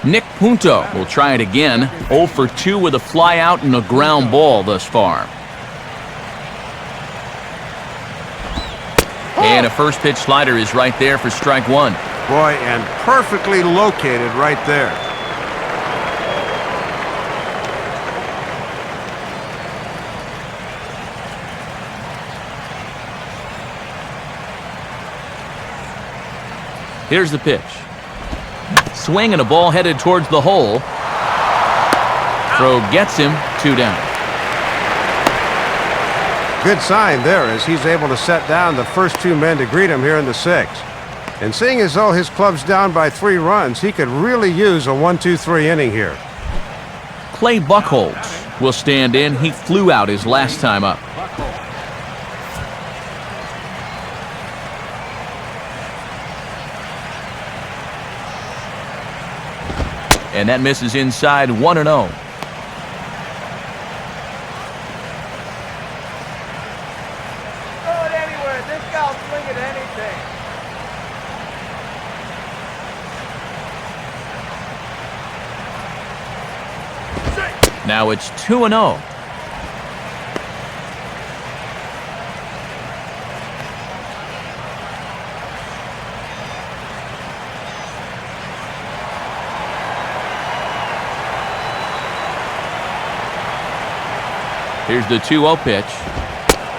Nick Punto will try it again. 0 for 2 with a fly out and a ground ball thus far. And a first pitch slider is right there for strike 1. Boy, and perfectly located right there. Here's the pitch. Swing and a ball headed towards the hole. Throw gets him 2 down. Good sign there as he's able to set down the first 2 men to greet him here in the 6th. And seeing as though his club's down by 3 runs, he could really use a 1-2-3 inning here. Clay Buchholz will stand in. He flew out his last time up. And that misses inside, 1-0. Now it's 2-0. Here's the 2-0 pitch.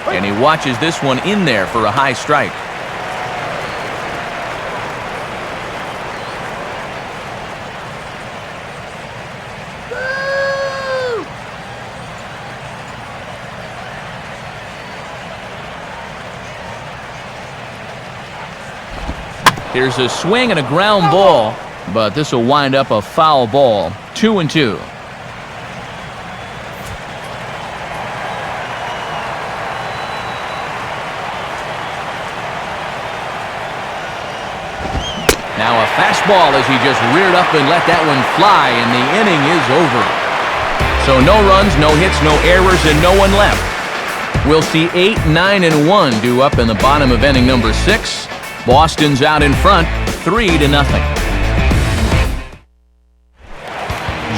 And he watches this one in there for a high strike. Here's a swing and a ground ball, but this will wind up a foul ball. 2-2. Now a fastball as he just reared up and let that one fly, and the inning is over. So no runs, no hits, no errors, and no one left. We'll see 8, 9, and 1 due up in the bottom of inning number 6. Boston's out in front, 3-0.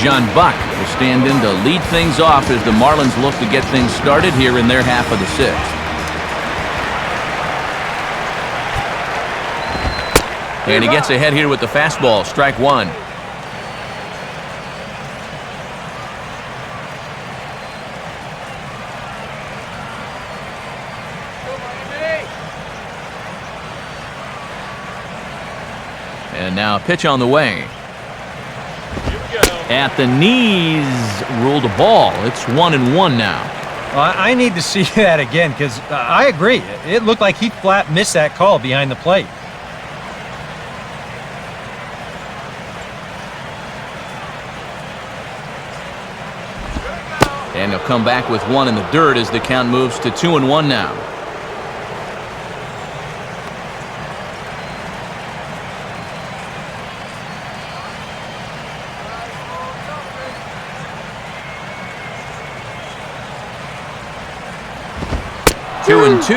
John Buck will stand in to lead things off as the Marlins look to get things started here in their half of the 6th. And he gets ahead here with the fastball, strike 1. And now a pitch on the way. At the knees, ruled a ball. It's 1-1 now. Well, I need to see that again because I agree. It looked like he flat missed that call behind the plate. And he'll come back with 1 in the dirt as the count moves to 2-1 now. Two and two.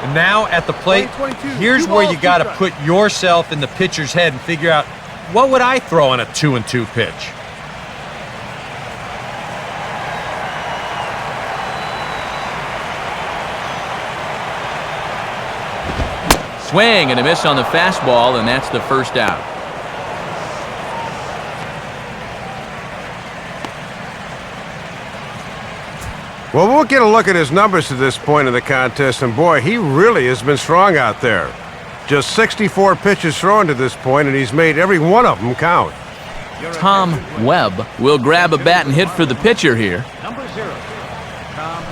And now at the plate, here's where you got to put yourself in the pitcher's head and figure out, what would I throw on a 2-2 pitch? Swing and a miss on the fastball, and that's the first out. Well, we'll get a look at his numbers to this point in the contest, and boy, he really has been strong out there. Just 64 pitches thrown to this point, and he's made every one of them count. Tom Webb will grab a bat and hit for the pitcher here. Number 0, Tom.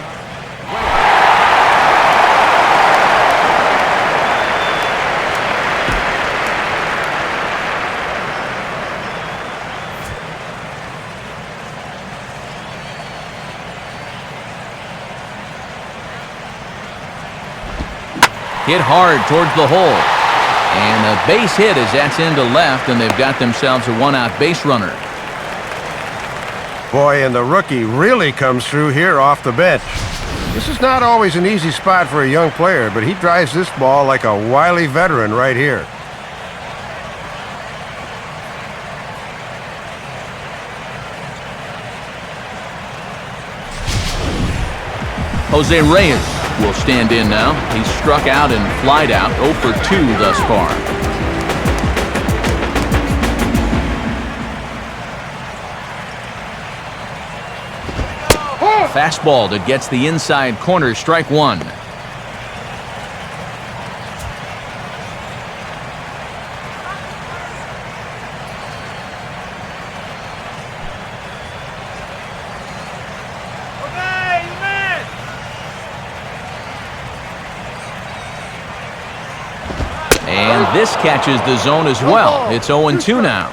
Hit hard towards the hole. And a base hit as that's into left, and they've got themselves a one-out base runner. Boy, and the rookie really comes through here off the bench. This is not always an easy spot for a young player, but he drives this ball like a wily veteran right here. Jose Reyes will stand in now. He's struck out and flied out, 0 for 2 thus far. Fastball that gets the inside corner, strike 1. This catches the zone as well. It's 0-2 now.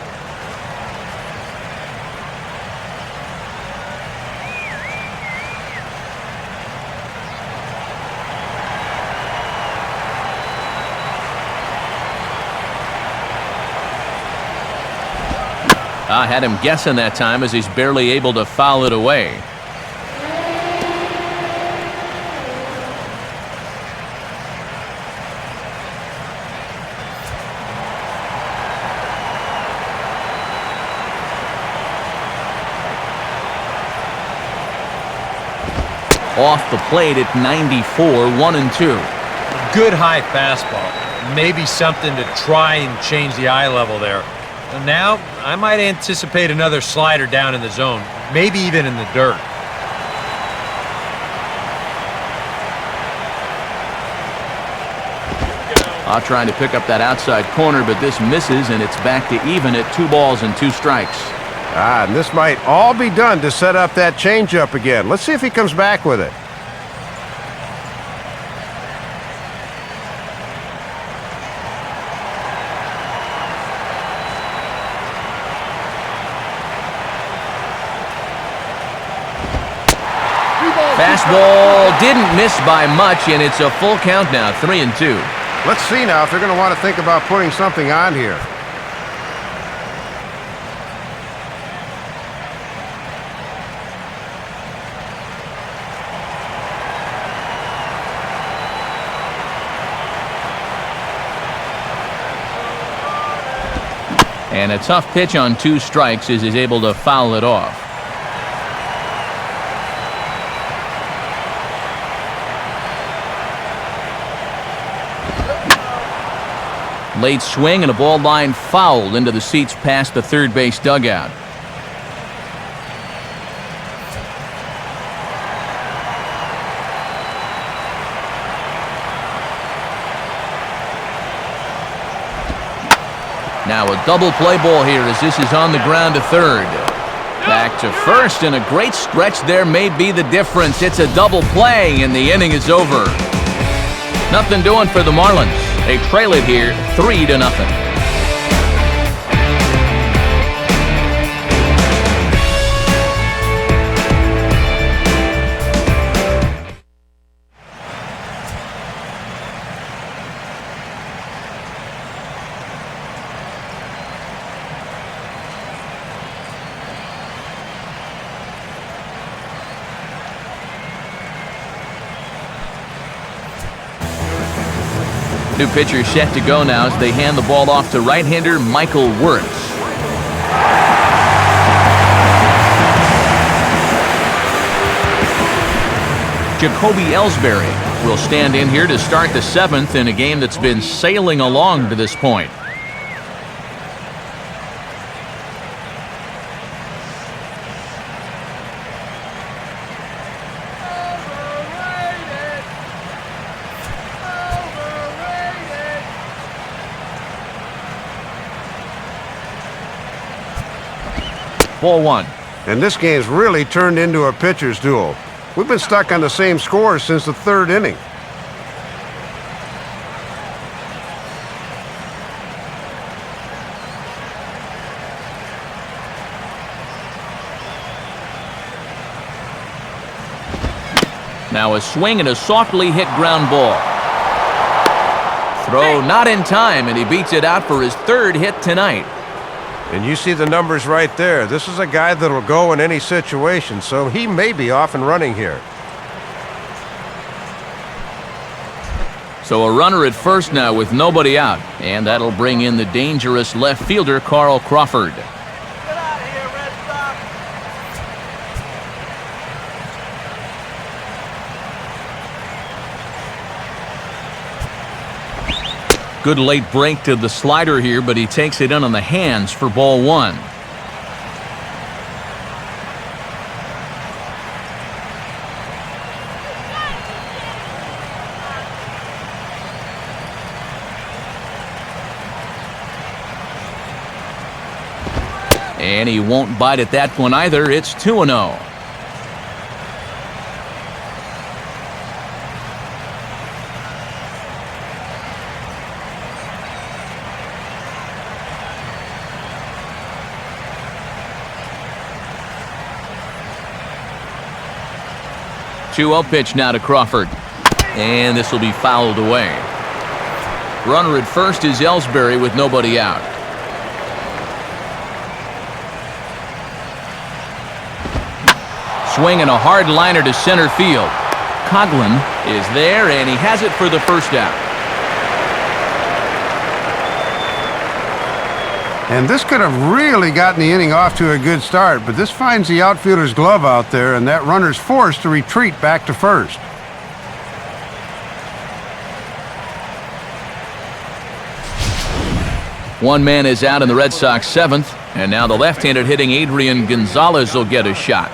I had him guessing that time as he's barely able to foul it away. Off the plate at 94, 1-2. Good high fastball. Maybe something to try and change the eye level there. And now, I might anticipate another slider down in the zone, maybe even in the dirt. Trying to pick up that outside corner, but this misses, and it's back to even at 2 balls and 2 strikes. And this might all be done to set up that changeup again. Let's see if he comes back with it. Fastball didn't miss by much, and it's a full count now, 3-2. Let's see now if they're going to want to think about putting something on here. And a tough pitch on 2 strikes as he's able to foul it off. Late swing and a ball line foul into the seats past the third base dugout. Now a double play ball here as this is on the ground to third. Back to first, and a great stretch there may be the difference. It's a double play, and the inning is over. Nothing doing for the Marlins. They trail it here 3-0. New pitcher set to go now as they hand the ball off to right-hander Michael Wirtz. Jacoby Ellsbury will stand in here to start the 7th in a game that's been sailing along to this point. Ball 1. And this game's really turned into a pitcher's duel. We've been stuck on the same score since the 3rd inning. Now a swing and a softly hit ground ball. Throw not in time, and he beats it out for his 3rd hit tonight. And you see the numbers right there. This is a guy that'll go in any situation, so he may be off and running here. So a runner at first now with nobody out, and that'll bring in the dangerous left fielder Carl Crawford. Get out of here, Red Sox. Good late break to the slider here, but he takes it in on the hands for ball 1. And he won't bite at that one either. It's 2-0. 2-0 pitch now to Crawford. And this will be fouled away. Runner at first is Ellsbury with nobody out. Swinging a hard liner to center field. Coghlan is there, and he has it for the first out. And this could have really gotten the inning off to a good start, but this finds the outfielder's glove out there, and that runner's forced to retreat back to first. One man is out in the Red Sox 7th, and now the left-handed hitting Adrian Gonzalez will get a shot.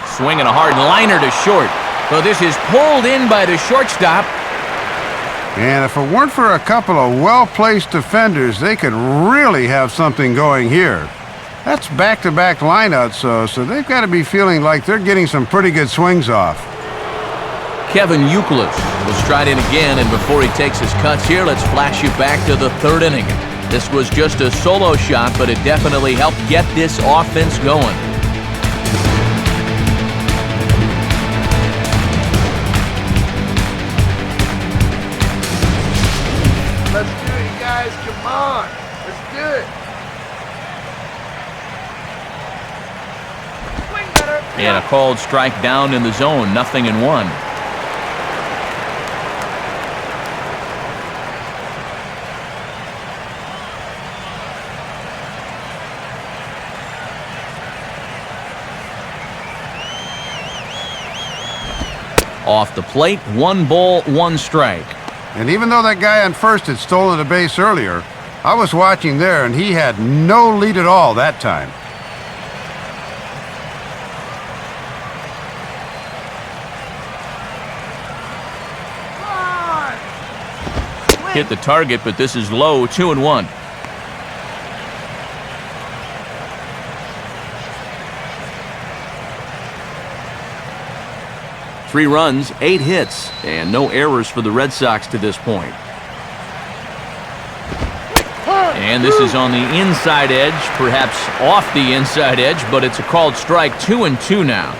Swinging a hard liner to short. So this is pulled in by the shortstop. And if it weren't for a couple of well-placed defenders, they could really have something going here. That's back-to-back lineouts, so they've got to be feeling like they're getting some pretty good swings off. Kevin Youkilis will stride in again, and before he takes his cuts here, let's flash you back to the 3rd inning. This was just a solo shot, but it definitely helped get this offense going. Let's do it, you guys. Come on. Let's do it. Swing better. And a called strike down in the zone, 0-1. Off the plate, 1 ball, 1 strike. And even though that guy on first had stolen a base earlier, I was watching there, and he had no lead at all that time. Come on. Hit the target, but this is low, 2-1. Three runs, 8 hits, and no errors for the Red Sox to this point. And this is on the inside edge, perhaps off the inside edge, but it's a called strike, 2-2 now.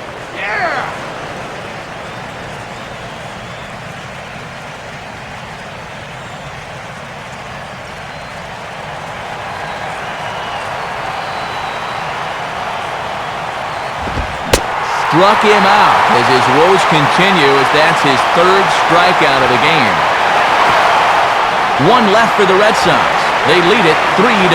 Struck him out as his woes continue, as that's his 3rd strikeout of the game. 1 left for the Red Sox. They lead it 3-0.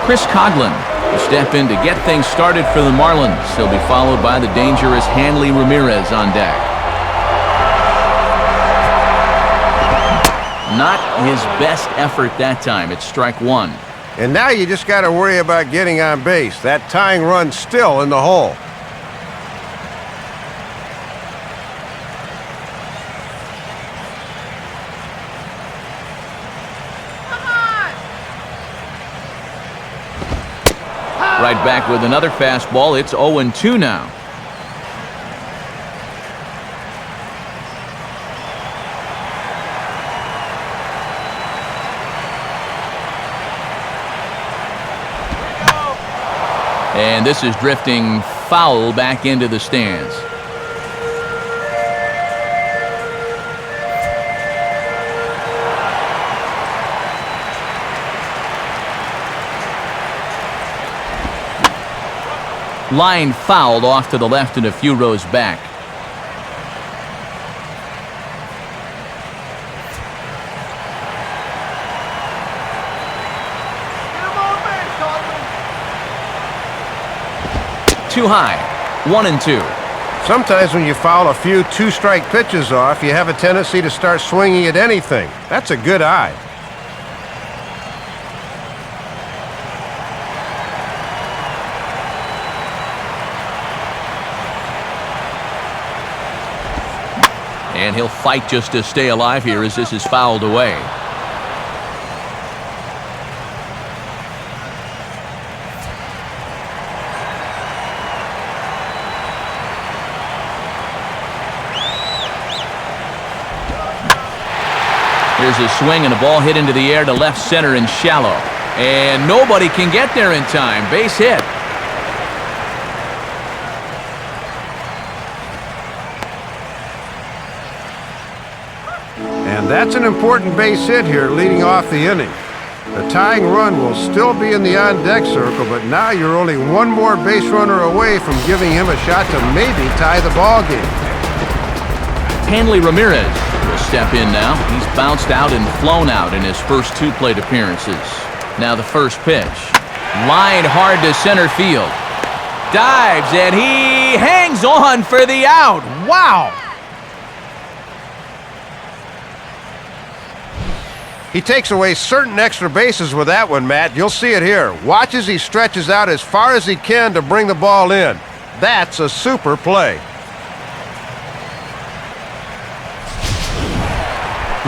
Chris Coghlan will step in to get things started for the Marlins. He'll be followed by the dangerous Hanley Ramirez on deck. Not his best effort that time. It's strike 1. And now you just got to worry about getting on base. That tying run's still in the hole. Right back with another fastball. It's 0-2 now. And this is drifting foul back into the stands. Line fouled off to the left and a few rows back. Too high. 1-2. Sometimes when you foul a few 2-strike pitches off, you have a tendency to start swinging at anything. That's a good eye. And he'll fight just to stay alive here as this is fouled away. Here's a swing and a ball hit into the air to left center and shallow. And nobody can get there in time. Base hit. And that's an important base hit here leading off the inning. The tying run will still be in the on-deck circle, but now you're only one more base runner away from giving him a shot to maybe tie the ball game. Hanley Ramirez will step in now. He's bounced out and flown out in his first 2 plate appearances. Now the first pitch. Lined hard to center field. Dives, and he hangs on for the out. Wow! He takes away certain extra bases with that one, Matt. You'll see it here. Watch as he stretches out as far as he can to bring the ball in. That's a super play.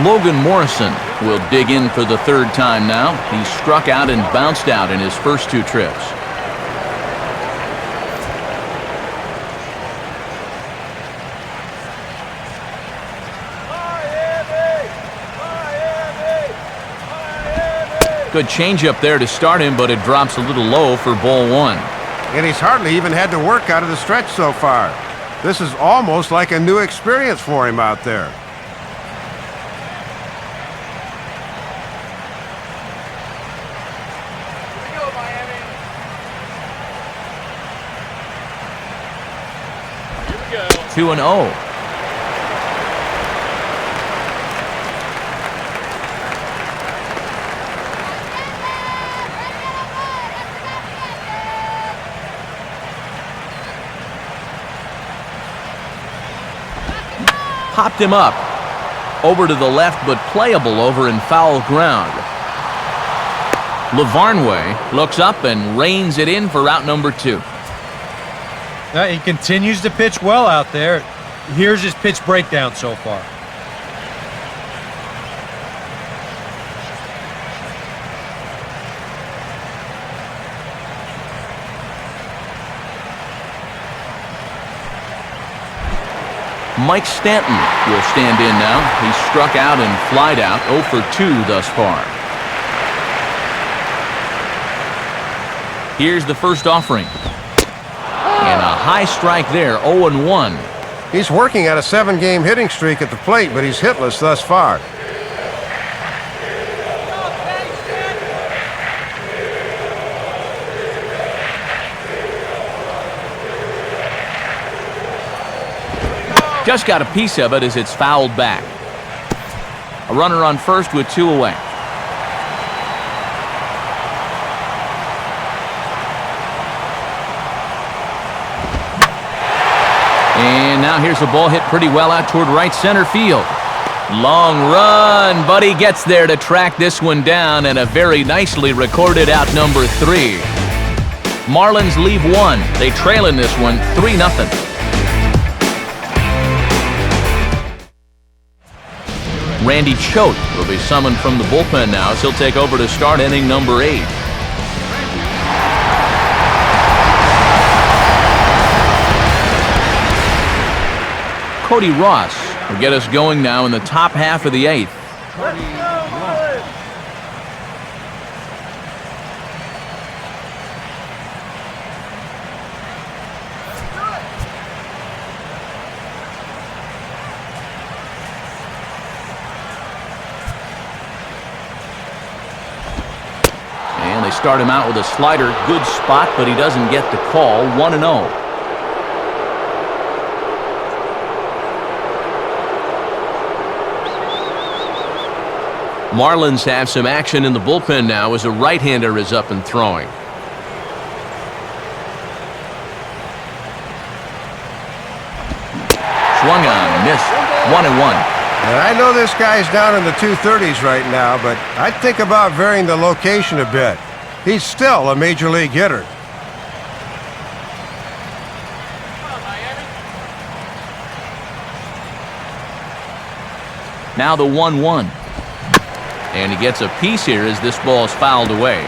Logan Morrison will dig in for the 3rd time now. He struck out and bounced out in his first 2 trips. Good changeup there to start him, but it drops a little low for ball 1. And he's hardly even had to work out of the stretch so far. This is almost like a new experience for him out there. Here we go, Miami. Here we go. 2-0. Popped him up. Over to the left, but playable over in foul ground. Lavarnway looks up and reins it in for out number 2. He continues to pitch well out there. Here's his pitch breakdown so far. Mike Stanton will stand in now. He's struck out and flied out, 0 for 2 thus far. Here's the first offering. And a high strike there, 0-1. He's working at a 7-game hitting streak at the plate, but he's hitless thus far. Just got a piece of it as it's fouled back. A runner on first with 2 away. And now here's a ball hit pretty well out toward right center field. Long run, but he gets there to track this one down, and a very nicely recorded out number 3. Marlins leave 1. They trail in this one 3-0. Randy Choate will be summoned from the bullpen now as he'll take over to start inning number 8. Cody Ross will get us going now in the top half of the 8th. And they start him out with a slider. Good spot, but he doesn't get the call. 1-0. Marlins have some action in the bullpen now as a right-hander is up and throwing. Swung on, missed. 1-1. And I know this guy's down in the 230s right now, but I'd think about varying the location a bit. He's still a major league hitter. Now the 1-1. And he gets a piece here as this ball is fouled away.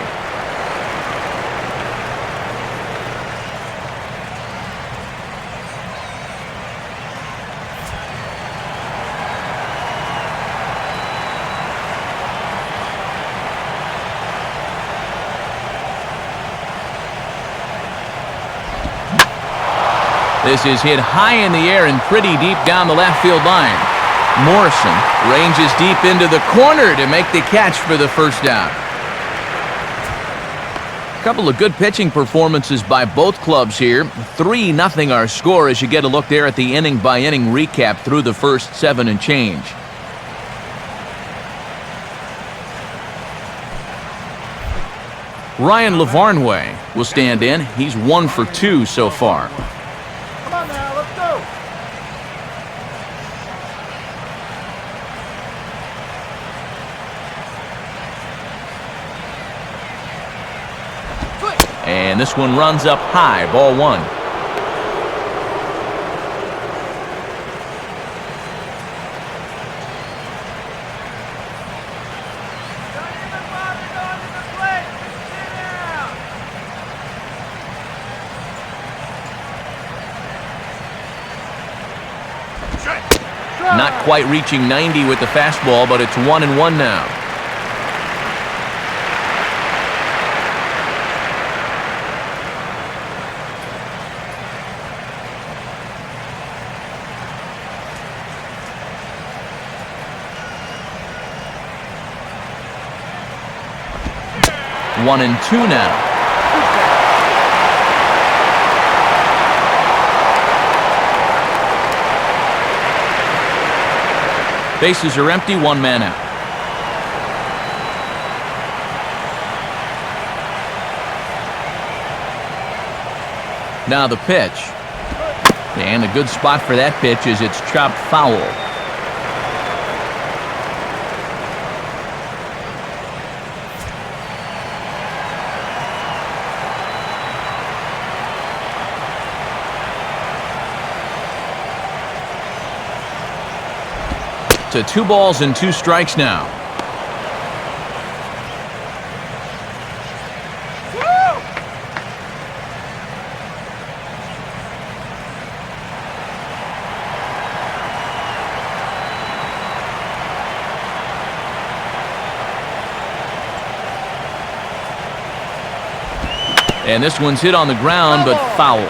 This is hit high in the air and pretty deep down the left field line. Morrison ranges deep into the corner to make the catch for the first down. A couple of good pitching performances by both clubs here. 3-0 our score as you get a look there at the inning-by-inning recap through the first 7 and change. Ryan Lavarnway will stand in. He's 1 for 2 so far. Come on now, let's go. And this one runs up high, ball 1. Not quite reaching 90 with the fastball, but it's 1-1 now. One and two now. Bases are empty, 1 man out. Now the pitch. And a good spot for that pitch is it's chopped foul. To 2 balls and 2 strikes now. And this one's hit on the ground, but foul.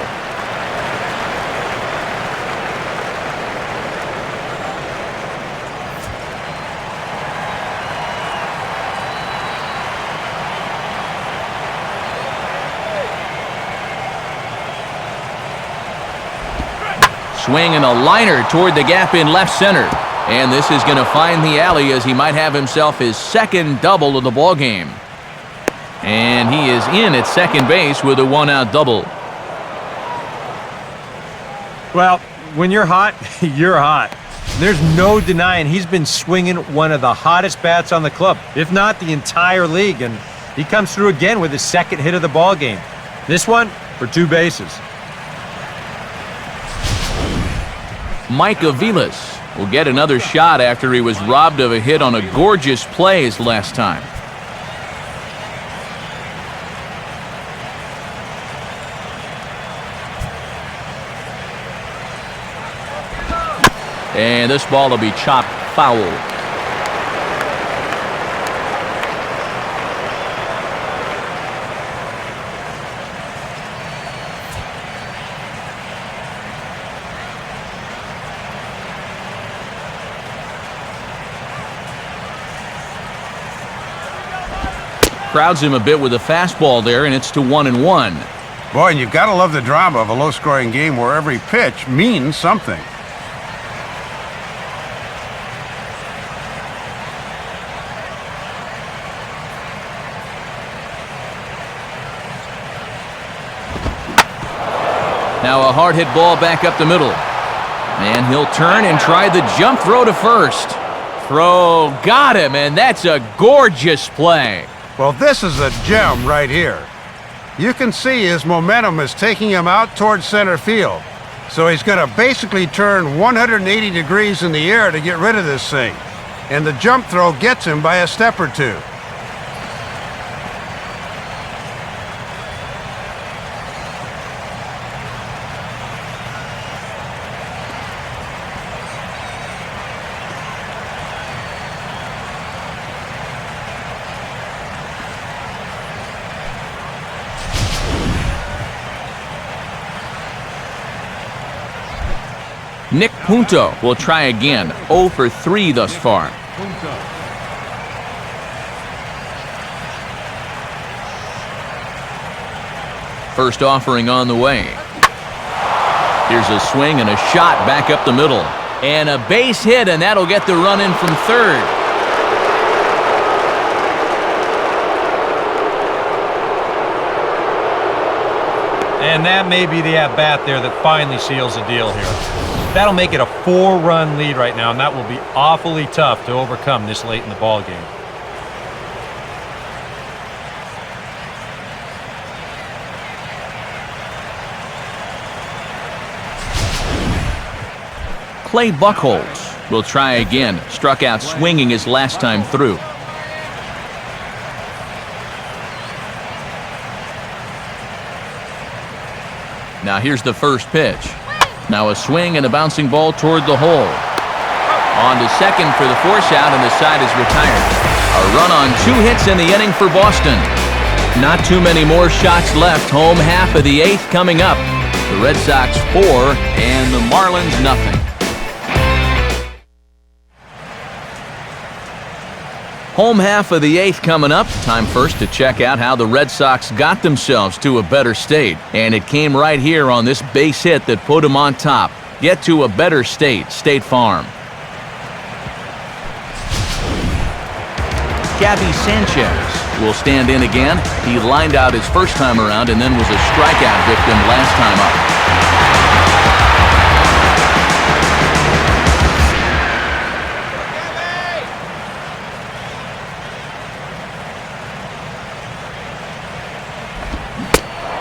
Swing and a liner toward the gap in left center. And this is going to find the alley as he might have himself his second double of the ball game. And he is in at second base with a 1-out double. Well, when you're hot, you're hot. There's no denying he's been swinging one of the hottest bats on the club, if not the entire league, and he comes through again with his second hit of the ball game. This one for 2 bases. Mike Aviles will get another shot after he was robbed of a hit on a gorgeous play his last time. And this ball will be chopped foul. Crowds him a bit with a fastball there, and it's to 1-1. Boy, and you've got to love the drama of a low-scoring game where every pitch means something. Now a hard hit ball back up the middle. And he'll turn and try the jump throw to first. Throw got him, and that's a gorgeous play. Well, this is a gem right here. You can see his momentum is taking him out towards center field. So he's going to basically turn 180 degrees in the air to get rid of this thing. And the jump throw gets him by a step or 2. Nick Punto will try again. 0 for 3 thus far. First offering on the way. Here's a swing and a shot back up the middle. And a base hit, and that'll get the run in from third. And that may be the at-bat there that finally seals the deal here. That'll make it a 4-run lead right now, and that will be awfully tough to overcome this late in the ball game. Clay Buchholz will try again. Struck out swinging his last time through. Now here's the first pitch. Now a swing and a bouncing ball toward the hole. On to second for the force out, and the side is retired. A run on 2 hits in the inning for Boston. Not too many more shots left. Home half of the 8th coming up. The Red Sox 4 and the Marlins nothing. Home half of the 8th coming up. Time first to check out how the Red Sox got themselves to a better state. And it came right here on this base hit that put them on top. Get to a better state, State Farm. Gabby Sanchez will stand in again. He lined out his first time around and then was a strikeout victim last time up.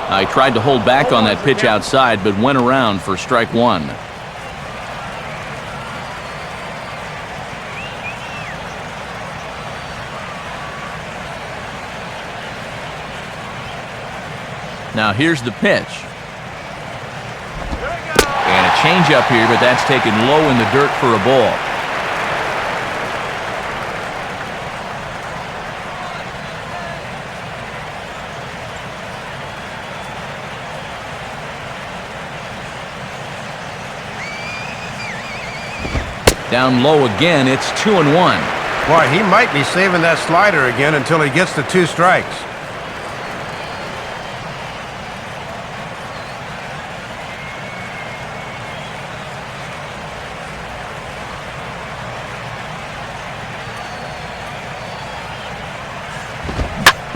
I tried to hold back on that pitch outside, but went around for strike 1. Now here's the pitch. And a changeup here, but that's taken low in the dirt for a ball. Down low again, it's 2-1. Boy, he might be saving that slider again until he gets to 2 strikes.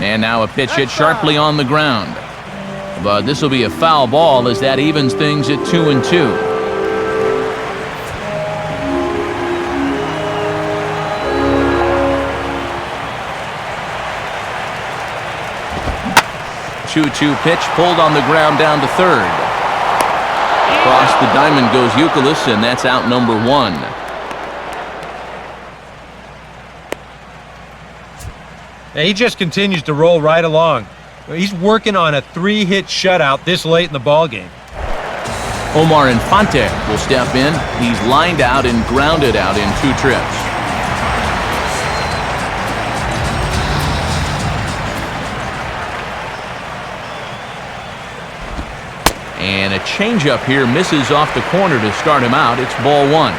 And now a pitch hit sharply on the ground. But this will be a foul ball as that evens things at 2-2. Two pitch pulled on the ground down to third. Across the diamond goes Youkilis, and that's out number 1. He just continues to roll right along. He's working on a 3-hit shutout this late in the ballgame. Omar Infante will step in. He's lined out and grounded out in 2 trips. And a changeup here misses off the corner to start him out. It's ball 1.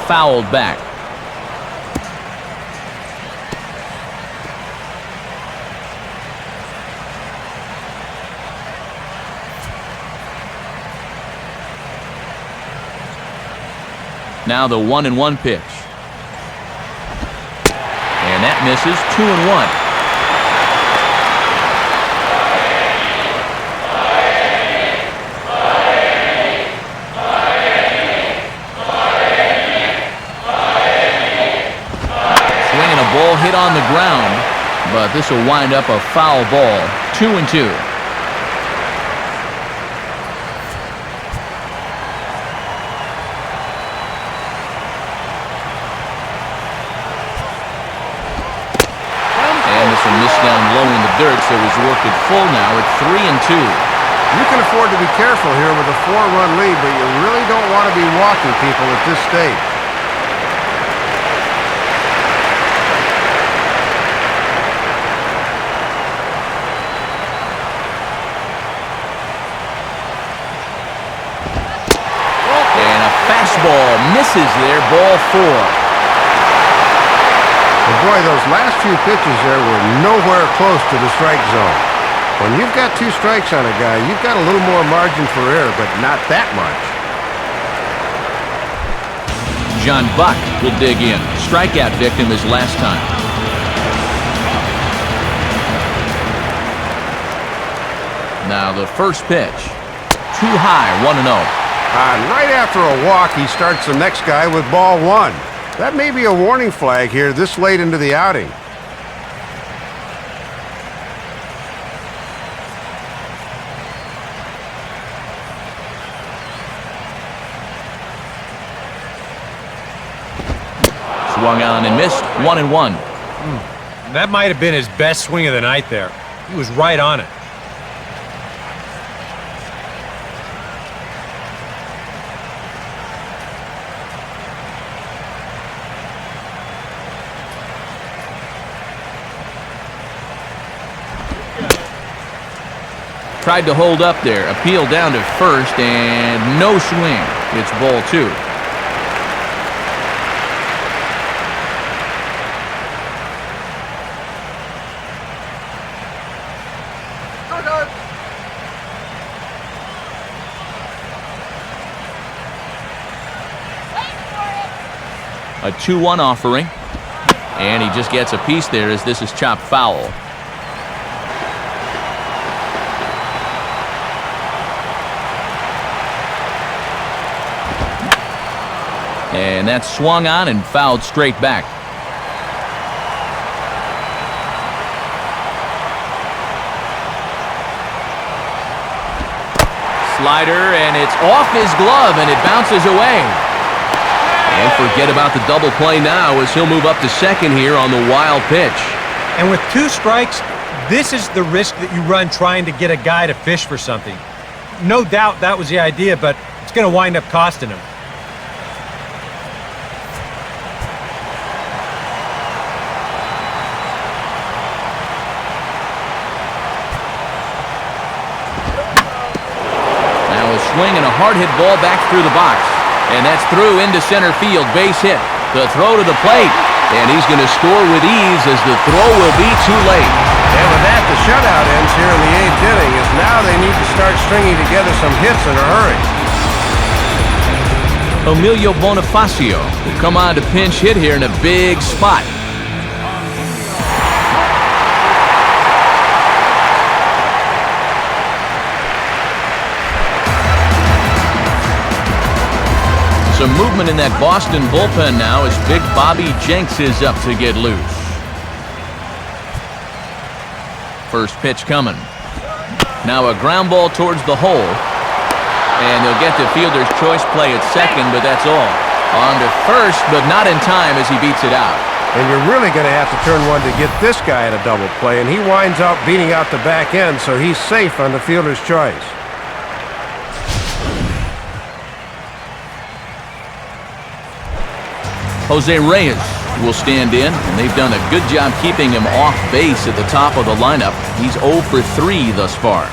Fouled back. Now the 1-1 pitch. And that misses. 2-1. Swinging a ball hit on the ground, but this will wind up a foul ball. 2-2. Missed down low in the dirt, so he's worked it full now at 3-2. You can afford to be careful here with a 4-run lead, but you really don't want to be walking people at this stage. misses there, ball 4. And boy, those last few pitches there were nowhere close to the strike zone. When you've got 2 strikes on a guy, you've got a little more margin for error, but not that much. John Buck will dig in. Strikeout victim his last time. Now the first pitch. Too high, 1-0. Right after a walk, he starts the next guy with ball 1. That may be a warning flag here this late into the outing. Swung on and missed, 1-1. That might have been his best swing of the night there. He was right on it. Tried to hold up there. Appeal down to first, and no swing. It's ball 2. A 2-1 offering. And he just gets a piece there as this is chopped foul. And that's swung on and fouled straight back. Slider, and it's off his glove, and it bounces away. And forget about the double play now as he'll move up to second here on the wild pitch. And with 2 strikes, this is the risk that you run trying to get a guy to fish for something. No doubt that was the idea, but it's going to wind up costing him. Swing and a hard hit ball back through the box. And that's through into center field. Base hit. The throw to the plate. And he's going to score with ease as the throw will be too late. And with that, the shutout ends here in the 8th inning as now they need to start stringing together some hits in a hurry. Emilio Bonifacio will come on to pinch hit here in a big spot. Some movement in that Boston bullpen now as Big Bobby Jenks is up to get loose. First pitch coming. Now a ground ball towards the hole. And they'll get the fielder's choice play at second, but that's all. On to first, but not in time as he beats it out. And you're really going to have to turn one to get this guy at a double play, and he winds up beating out the back end, so he's safe on the fielder's choice. Jose Reyes will stand in, and they've done a good job keeping him off base at the top of the lineup. He's 0 for 3 thus far.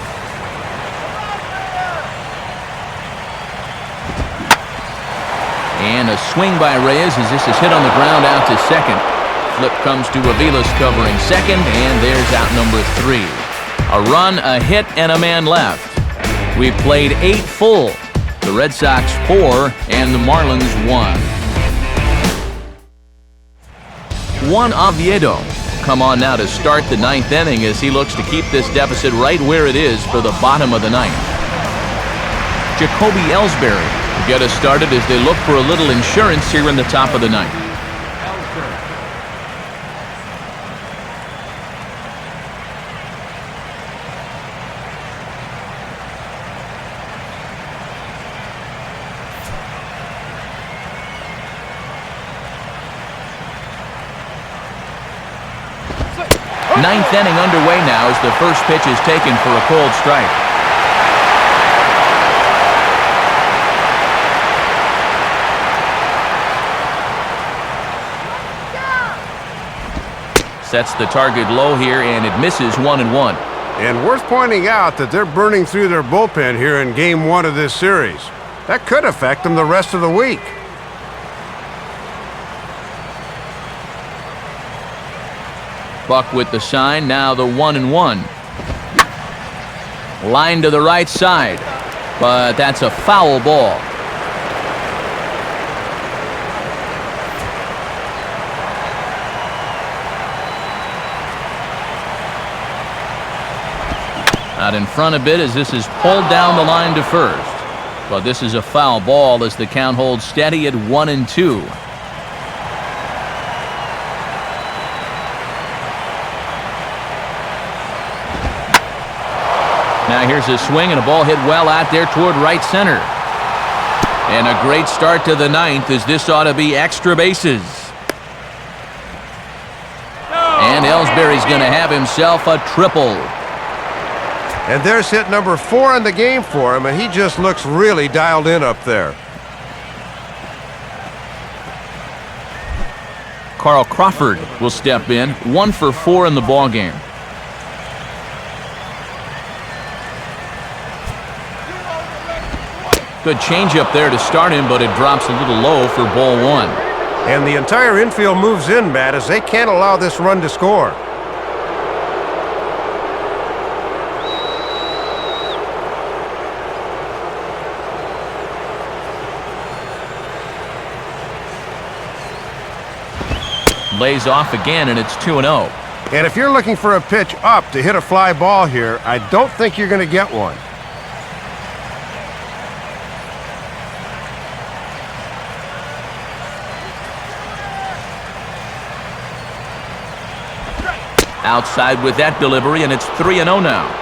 And a swing by Reyes as this is hit on the ground out to second. Flip comes to Avilas covering second, and there's out number 3. A run, a hit, and a man left. We've played 8 full. The Red Sox 4 and the Marlins 1. Juan Oviedo come on now to start the 9th inning as he looks to keep this deficit right where it is for the bottom of the 9th. Jacoby Ellsbury will get us started as they look for a little insurance here in the top of the 9th. Ninth inning underway now as the first pitch is taken for a cold strike. Sets the target low here, and it misses 1-1. And worth pointing out that they're burning through their bullpen here in Game 1 of this series. That could affect them the rest of the week. Buck with the sign, now the 1-1. Line to the right side, but that's a foul ball. Out in front a bit as this is pulled down the line to first. But this is a foul ball as the count holds steady at 1-2. Now here's a swing and a ball hit well out there toward right center. And a great start to the ninth as this ought to be extra bases. And Ellsbury's going to have himself a triple. And there's hit number 4 in the game for him, and he just looks really dialed in up there. Carl Crawford will step in, 1 for 4 in the ballgame. Good changeup there to start him, but it drops a little low for ball 1. And the entire infield moves in, Matt, as they can't allow this run to score. Lays off again, and it's 2-0. And if you're looking for a pitch up to hit a fly ball here, I don't think you're going to get one. Outside with that delivery, and it's 3-0 now.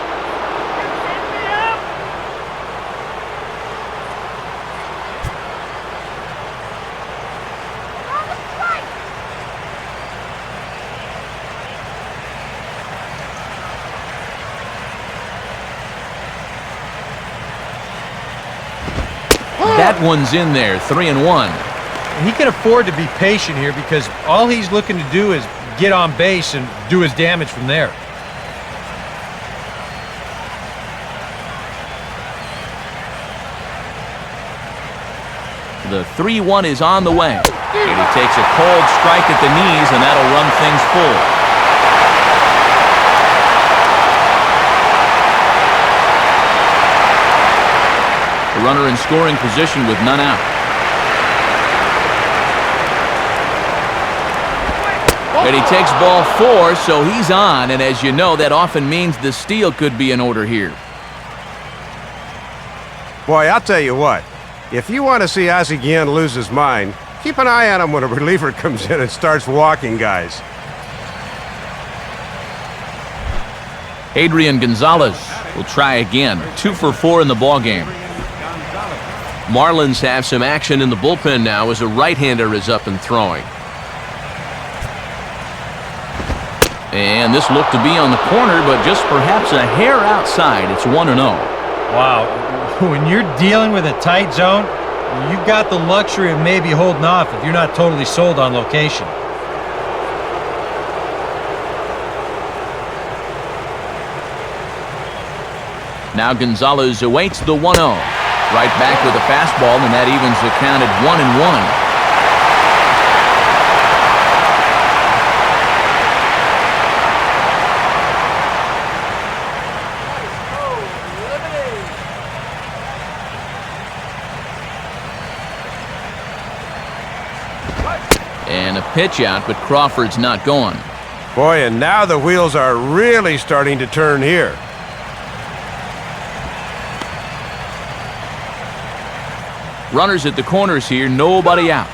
That one's in there, 3-1. He can afford to be patient here because all he's looking to do is get on base and do his damage from there. The 3-1 is on the way. And he takes a cold strike at the knees, and that'll run things full. The runner in scoring position with none out. And he takes ball 4, so he's on, and as you know, that often means the steal could be in order here. Boy, I'll tell you what. If you want to see Ozzie Guillen lose his mind, keep an eye on him when a reliever comes in and starts walking guys. Adrian Gonzalez will try again. 2 for 4 in the ballgame. Marlins have some action in the bullpen now as a right-hander is up and throwing. And this looked to be on the corner, but just perhaps a hair outside. It's 1-0. Wow. When you're dealing with a tight zone, you've got the luxury of maybe holding off if you're not totally sold on location. Now Gonzalez awaits the 1-0. Right back with a fastball, and that evens the count at 1-1. And a pitch out, but Crawford's not going. Boy, and now the wheels are really starting to turn here. Runners at the corners here, nobody out.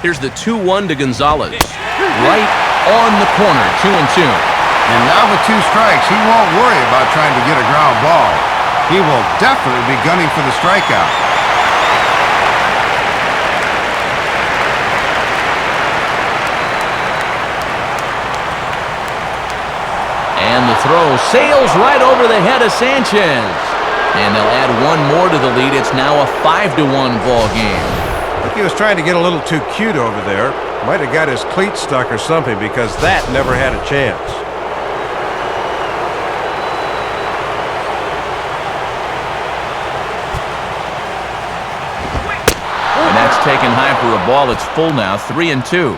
Here's the 2-1 to Gonzalez. Right on the corner, 2-2. And now with 2 strikes, he won't worry about trying to get a ground ball. He will definitely be gunning for the strikeout. And the throw sails right over the head of Sanchez. And they'll add 1 more to the lead. It's now a 5-1 ball game. I think he was trying to get a little too cute over there. Might have got his cleat stuck or something because that never had a chance. And that's taken high for a ball. It's full now, 3-2.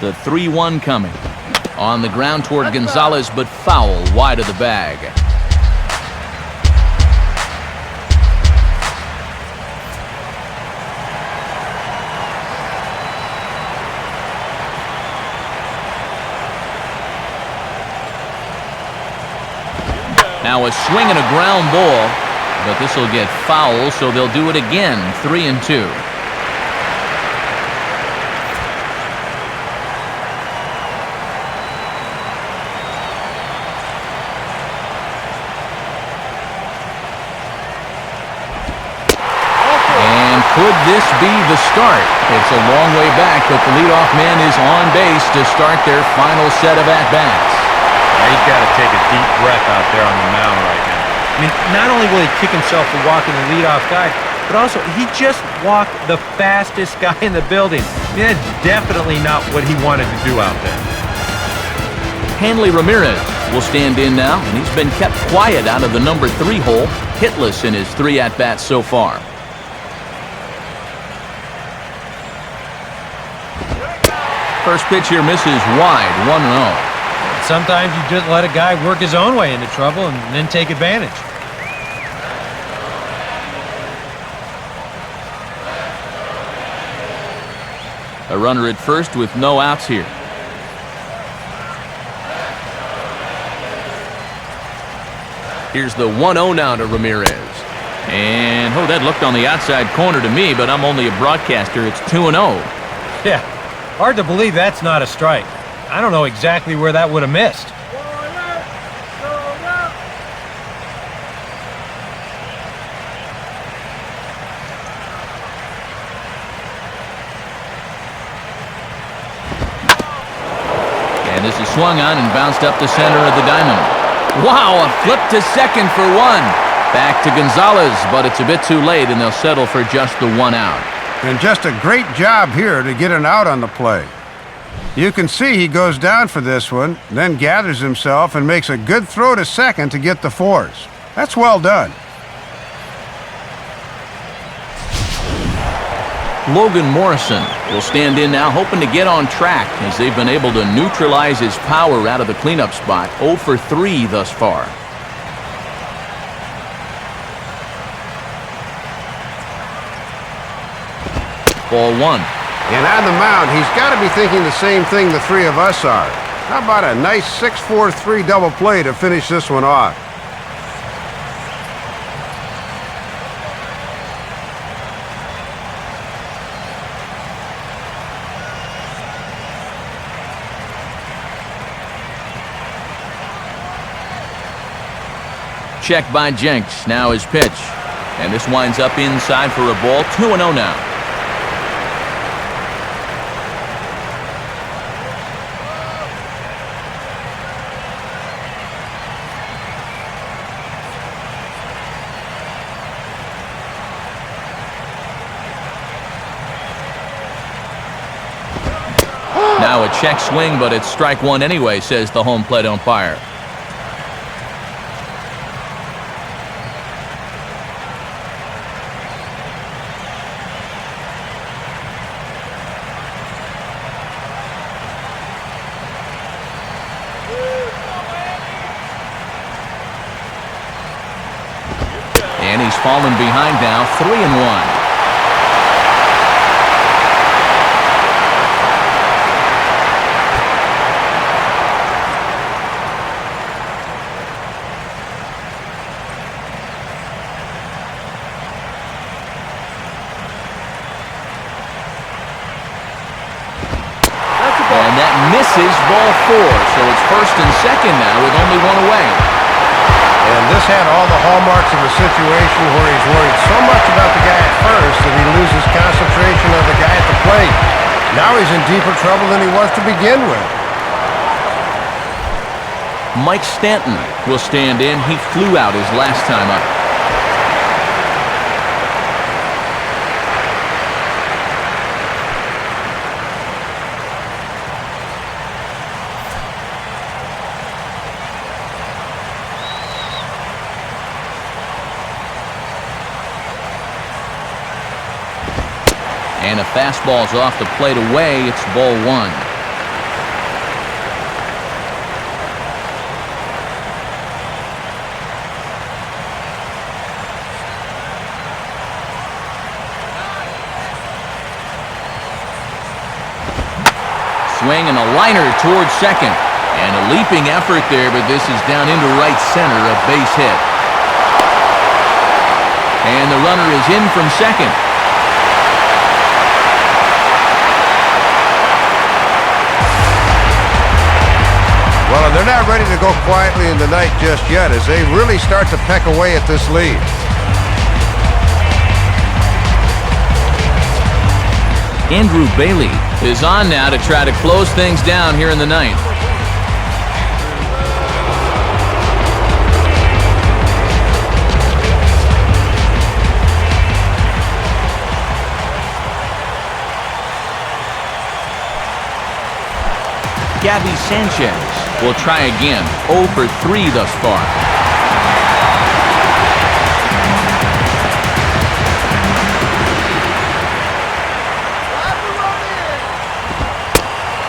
The 3-1 coming. On the ground toward Gonzalez, but foul wide of the bag. Now a swing and a ground ball, but this will get foul, so they'll do it again. 3-2. And could this be the start? It's a long way back, but the leadoff man is on base to start their final set of at-bats. He's got to take a deep breath out there on the mound right now. I mean, not only will he kick himself for walking the leadoff guy, but also he just walked the fastest guy in the building. I mean, that's definitely not what he wanted to do out there. Hanley Ramirez will stand in now, and he's been kept quiet out of the number 3 hole, hitless in his 3 at-bats so far. First pitch here misses wide, 1-0. Sometimes you just let a guy work his own way into trouble and then take advantage. A runner at first with no outs here. Here's the 1-0 now to Ramirez. And, oh, that looked on the outside corner to me, but I'm only a broadcaster. It's 2-0. Yeah, hard to believe that's not a strike. I don't know exactly where that would have missed. And this is swung on and bounced up the center of the diamond. Wow, a flip to second for 1. Back to Gonzalez, but it's a bit too late, and they'll settle for just the 1 out. And just a great job here to get an out on the play. You can see he goes down for this one, then gathers himself and makes a good throw to second to get the 4s. That's well done. Logan Morrison will stand in now, hoping to get on track as they've been able to neutralize his power out of the cleanup spot. 0 for 3 thus far. Ball 1. And on the mound, he's got to be thinking the same thing the 3 of us are. How about a nice 6-4-3 double play to finish this one off? Check by Jenks. Now his pitch. And this winds up inside for a ball. 2-0 now. Now a check swing, but it's strike 1 anyway, says the home plate umpire. And he's fallen behind now, 3-1. And that misses ball 4, so it's first and second now with only 1 away. And this had all the hallmarks of a situation where he's worried so much about the guy at first that he loses concentration of the guy at the plate. Now he's in deeper trouble than he was to begin with. Mike Stanton will stand in. He flew out his last time up. And a fastball's off the plate away. It's ball 1. swing and a liner towards second. And a leaping effort there, but this is down into right center, a base hit. And the runner is in from second. Well, and they're not ready to go quietly in the night just yet as they really start to peck away at this lead. Andrew Bailey is on now to try to close things down here in the ninth. Gabby Sanchez will try again. 0 for 3 thus far.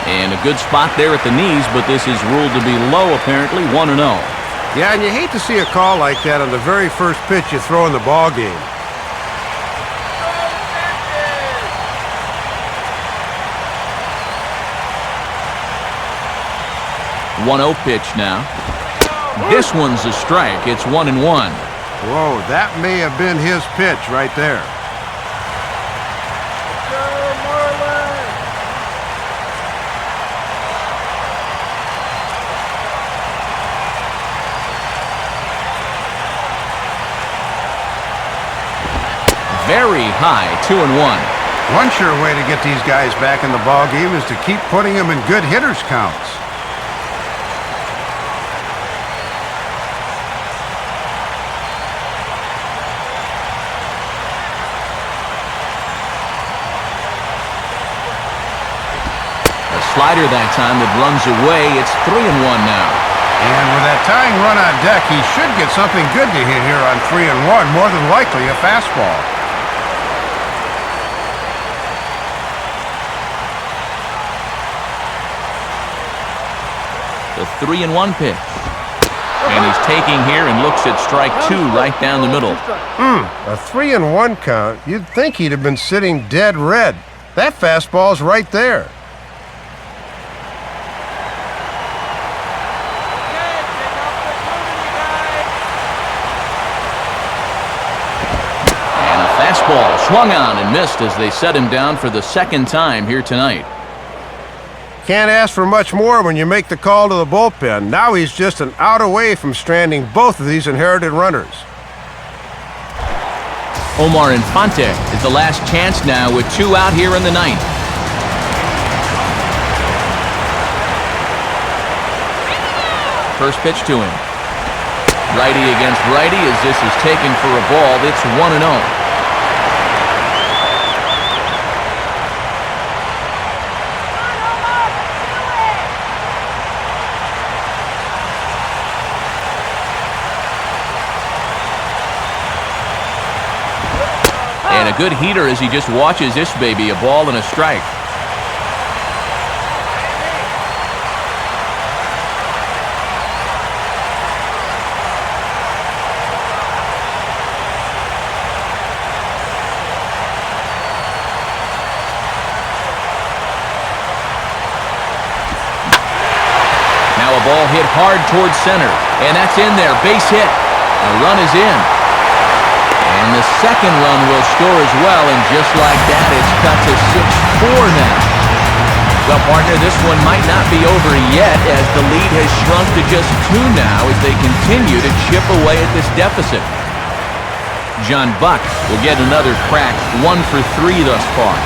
And a good spot there at the knees, but this is ruled to be low, apparently, 1-0. Yeah, and you hate to see a call like that on the very first pitch you throw in the ball game. One-0 pitch now. This one's a strike. It's 1-1. Whoa, that may have been his pitch right there. Very high, 2-1. One sure way to get these guys back in the ball game is to keep putting them in good hitters counts. Slider that time that runs away. It's 3-1 now. And with that tying run on deck, he should get something good to hit here on 3-1. More than likely a fastball. The 3-1 pitch. And he's taking here and looks at strike 2 right down the middle. A 3-1 count. You'd think he'd have been sitting dead red. That fastball's right there. Fastball swung on and missed as they set him down for the second time here tonight. Can't ask for much more when you make the call to the bullpen. Now he's just an out away from stranding both of these inherited runners. Omar Infante is the last chance now with 2 out here in the ninth. First pitch to him. Righty against righty as this is taken for a ball. It's 1-0. And a good heater as he just watches this baby, a ball and a strike. Now a ball hit hard towards center, and that's in there, base hit. A run is in. And the second run will score as well, and just like that, it's cut to 6-4 now. Well, partner, this one might not be over yet as the lead has shrunk to just 2 now as they continue to chip away at this deficit. John Buck will get another crack, 1 for 3 thus far.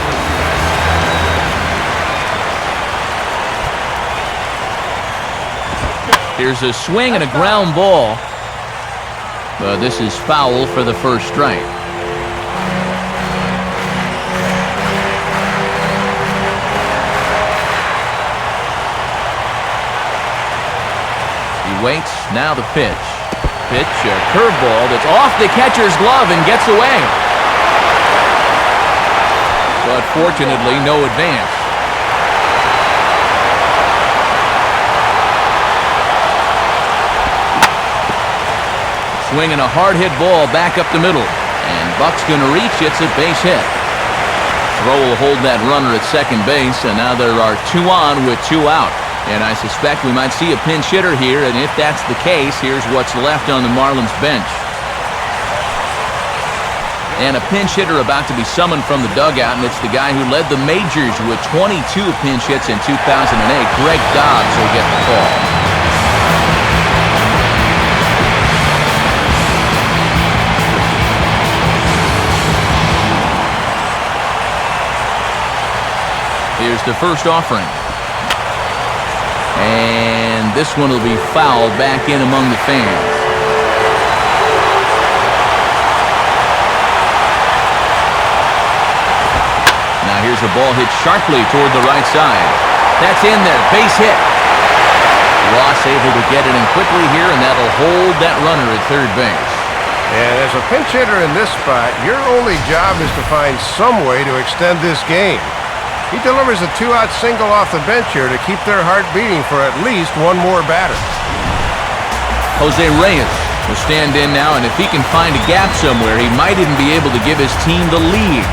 Here's a swing and a ground ball. But this is foul for the first strike. He waits, now the pitch. Pitch, a curveball that's off the catcher's glove and gets away. But fortunately, no advance. Swinging a hard hit ball back up the middle. And Buck's going to reach. It's a base hit. Throw will hold that runner at second base, and now there are 2 on with 2 out. And I suspect we might see a pinch hitter here, and if that's the case, here's what's left on the Marlins bench. And a pinch hitter about to be summoned from the dugout, and it's the guy who led the majors with 22 pinch hits in 2008. Greg Dobbs will get the call. Here's the first offering. And this one will be fouled back in among the fans. Now here's a ball hit sharply toward the right side. That's in there. Base hit. Ross able to get it in quickly here, and that'll hold that runner at third base. And as a pinch hitter in this spot, your only job is to find some way to extend this game. He delivers a 2-out single off the bench here to keep their heart beating for at least one more batter. Jose Reyes will stand in now, and if he can find a gap somewhere, he might even be able to give his team the lead.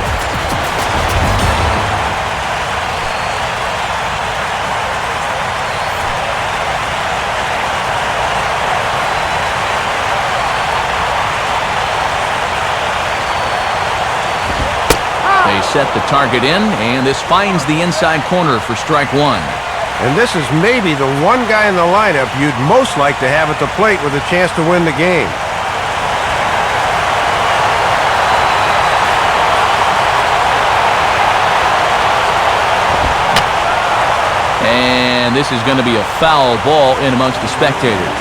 Set the target in, and this finds the inside corner for strike 1. And this is maybe the one guy in the lineup you'd most like to have at the plate with a chance to win the game. And this is going to be a foul ball in amongst the spectators.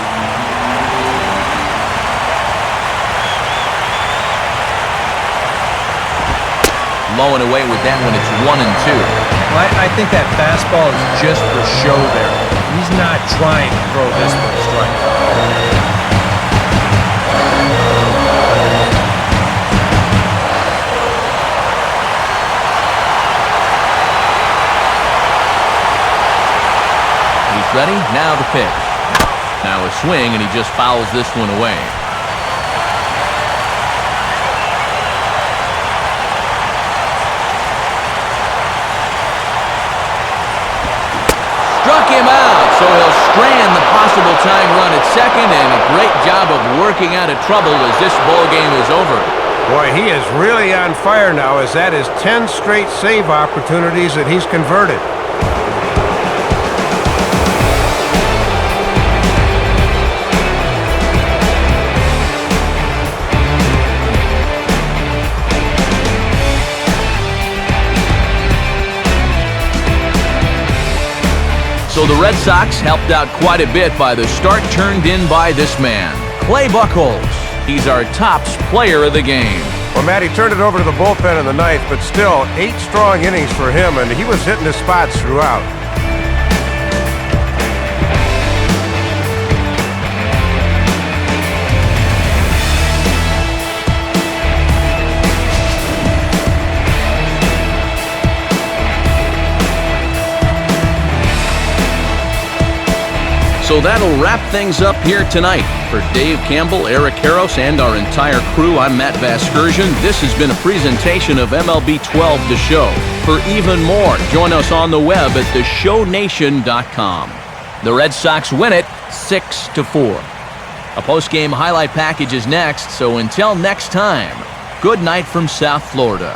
Low and away with that one. It's 1-2. Well, I think that fastball is just for show there. He's not trying to throw this for a strike. He's ready. Now the pitch. Now a swing, and he just fouls this one away. Struck him out, so he'll strand the possible tying run at second, and a great job of working out of trouble as this ball game is over. Boy, he is really on fire now, as that is 10 straight save opportunities that he's converted. So the Red Sox helped out quite a bit by the start turned in by this man, Clay Buchholz. He's our tops player of the game. Well, Matt, he turned it over to the bullpen in the ninth, but still 8 strong innings for him, and he was hitting his spots throughout. So that'll wrap things up here tonight. For Dave Campbell, Eric Karros, and our entire crew, I'm Matt Vasgersian. This has been a presentation of MLB 12 The Show. For even more, join us on the web at theshownation.com. The Red Sox win it 6-4. A post-game highlight package is next, so until next time, good night from South Florida.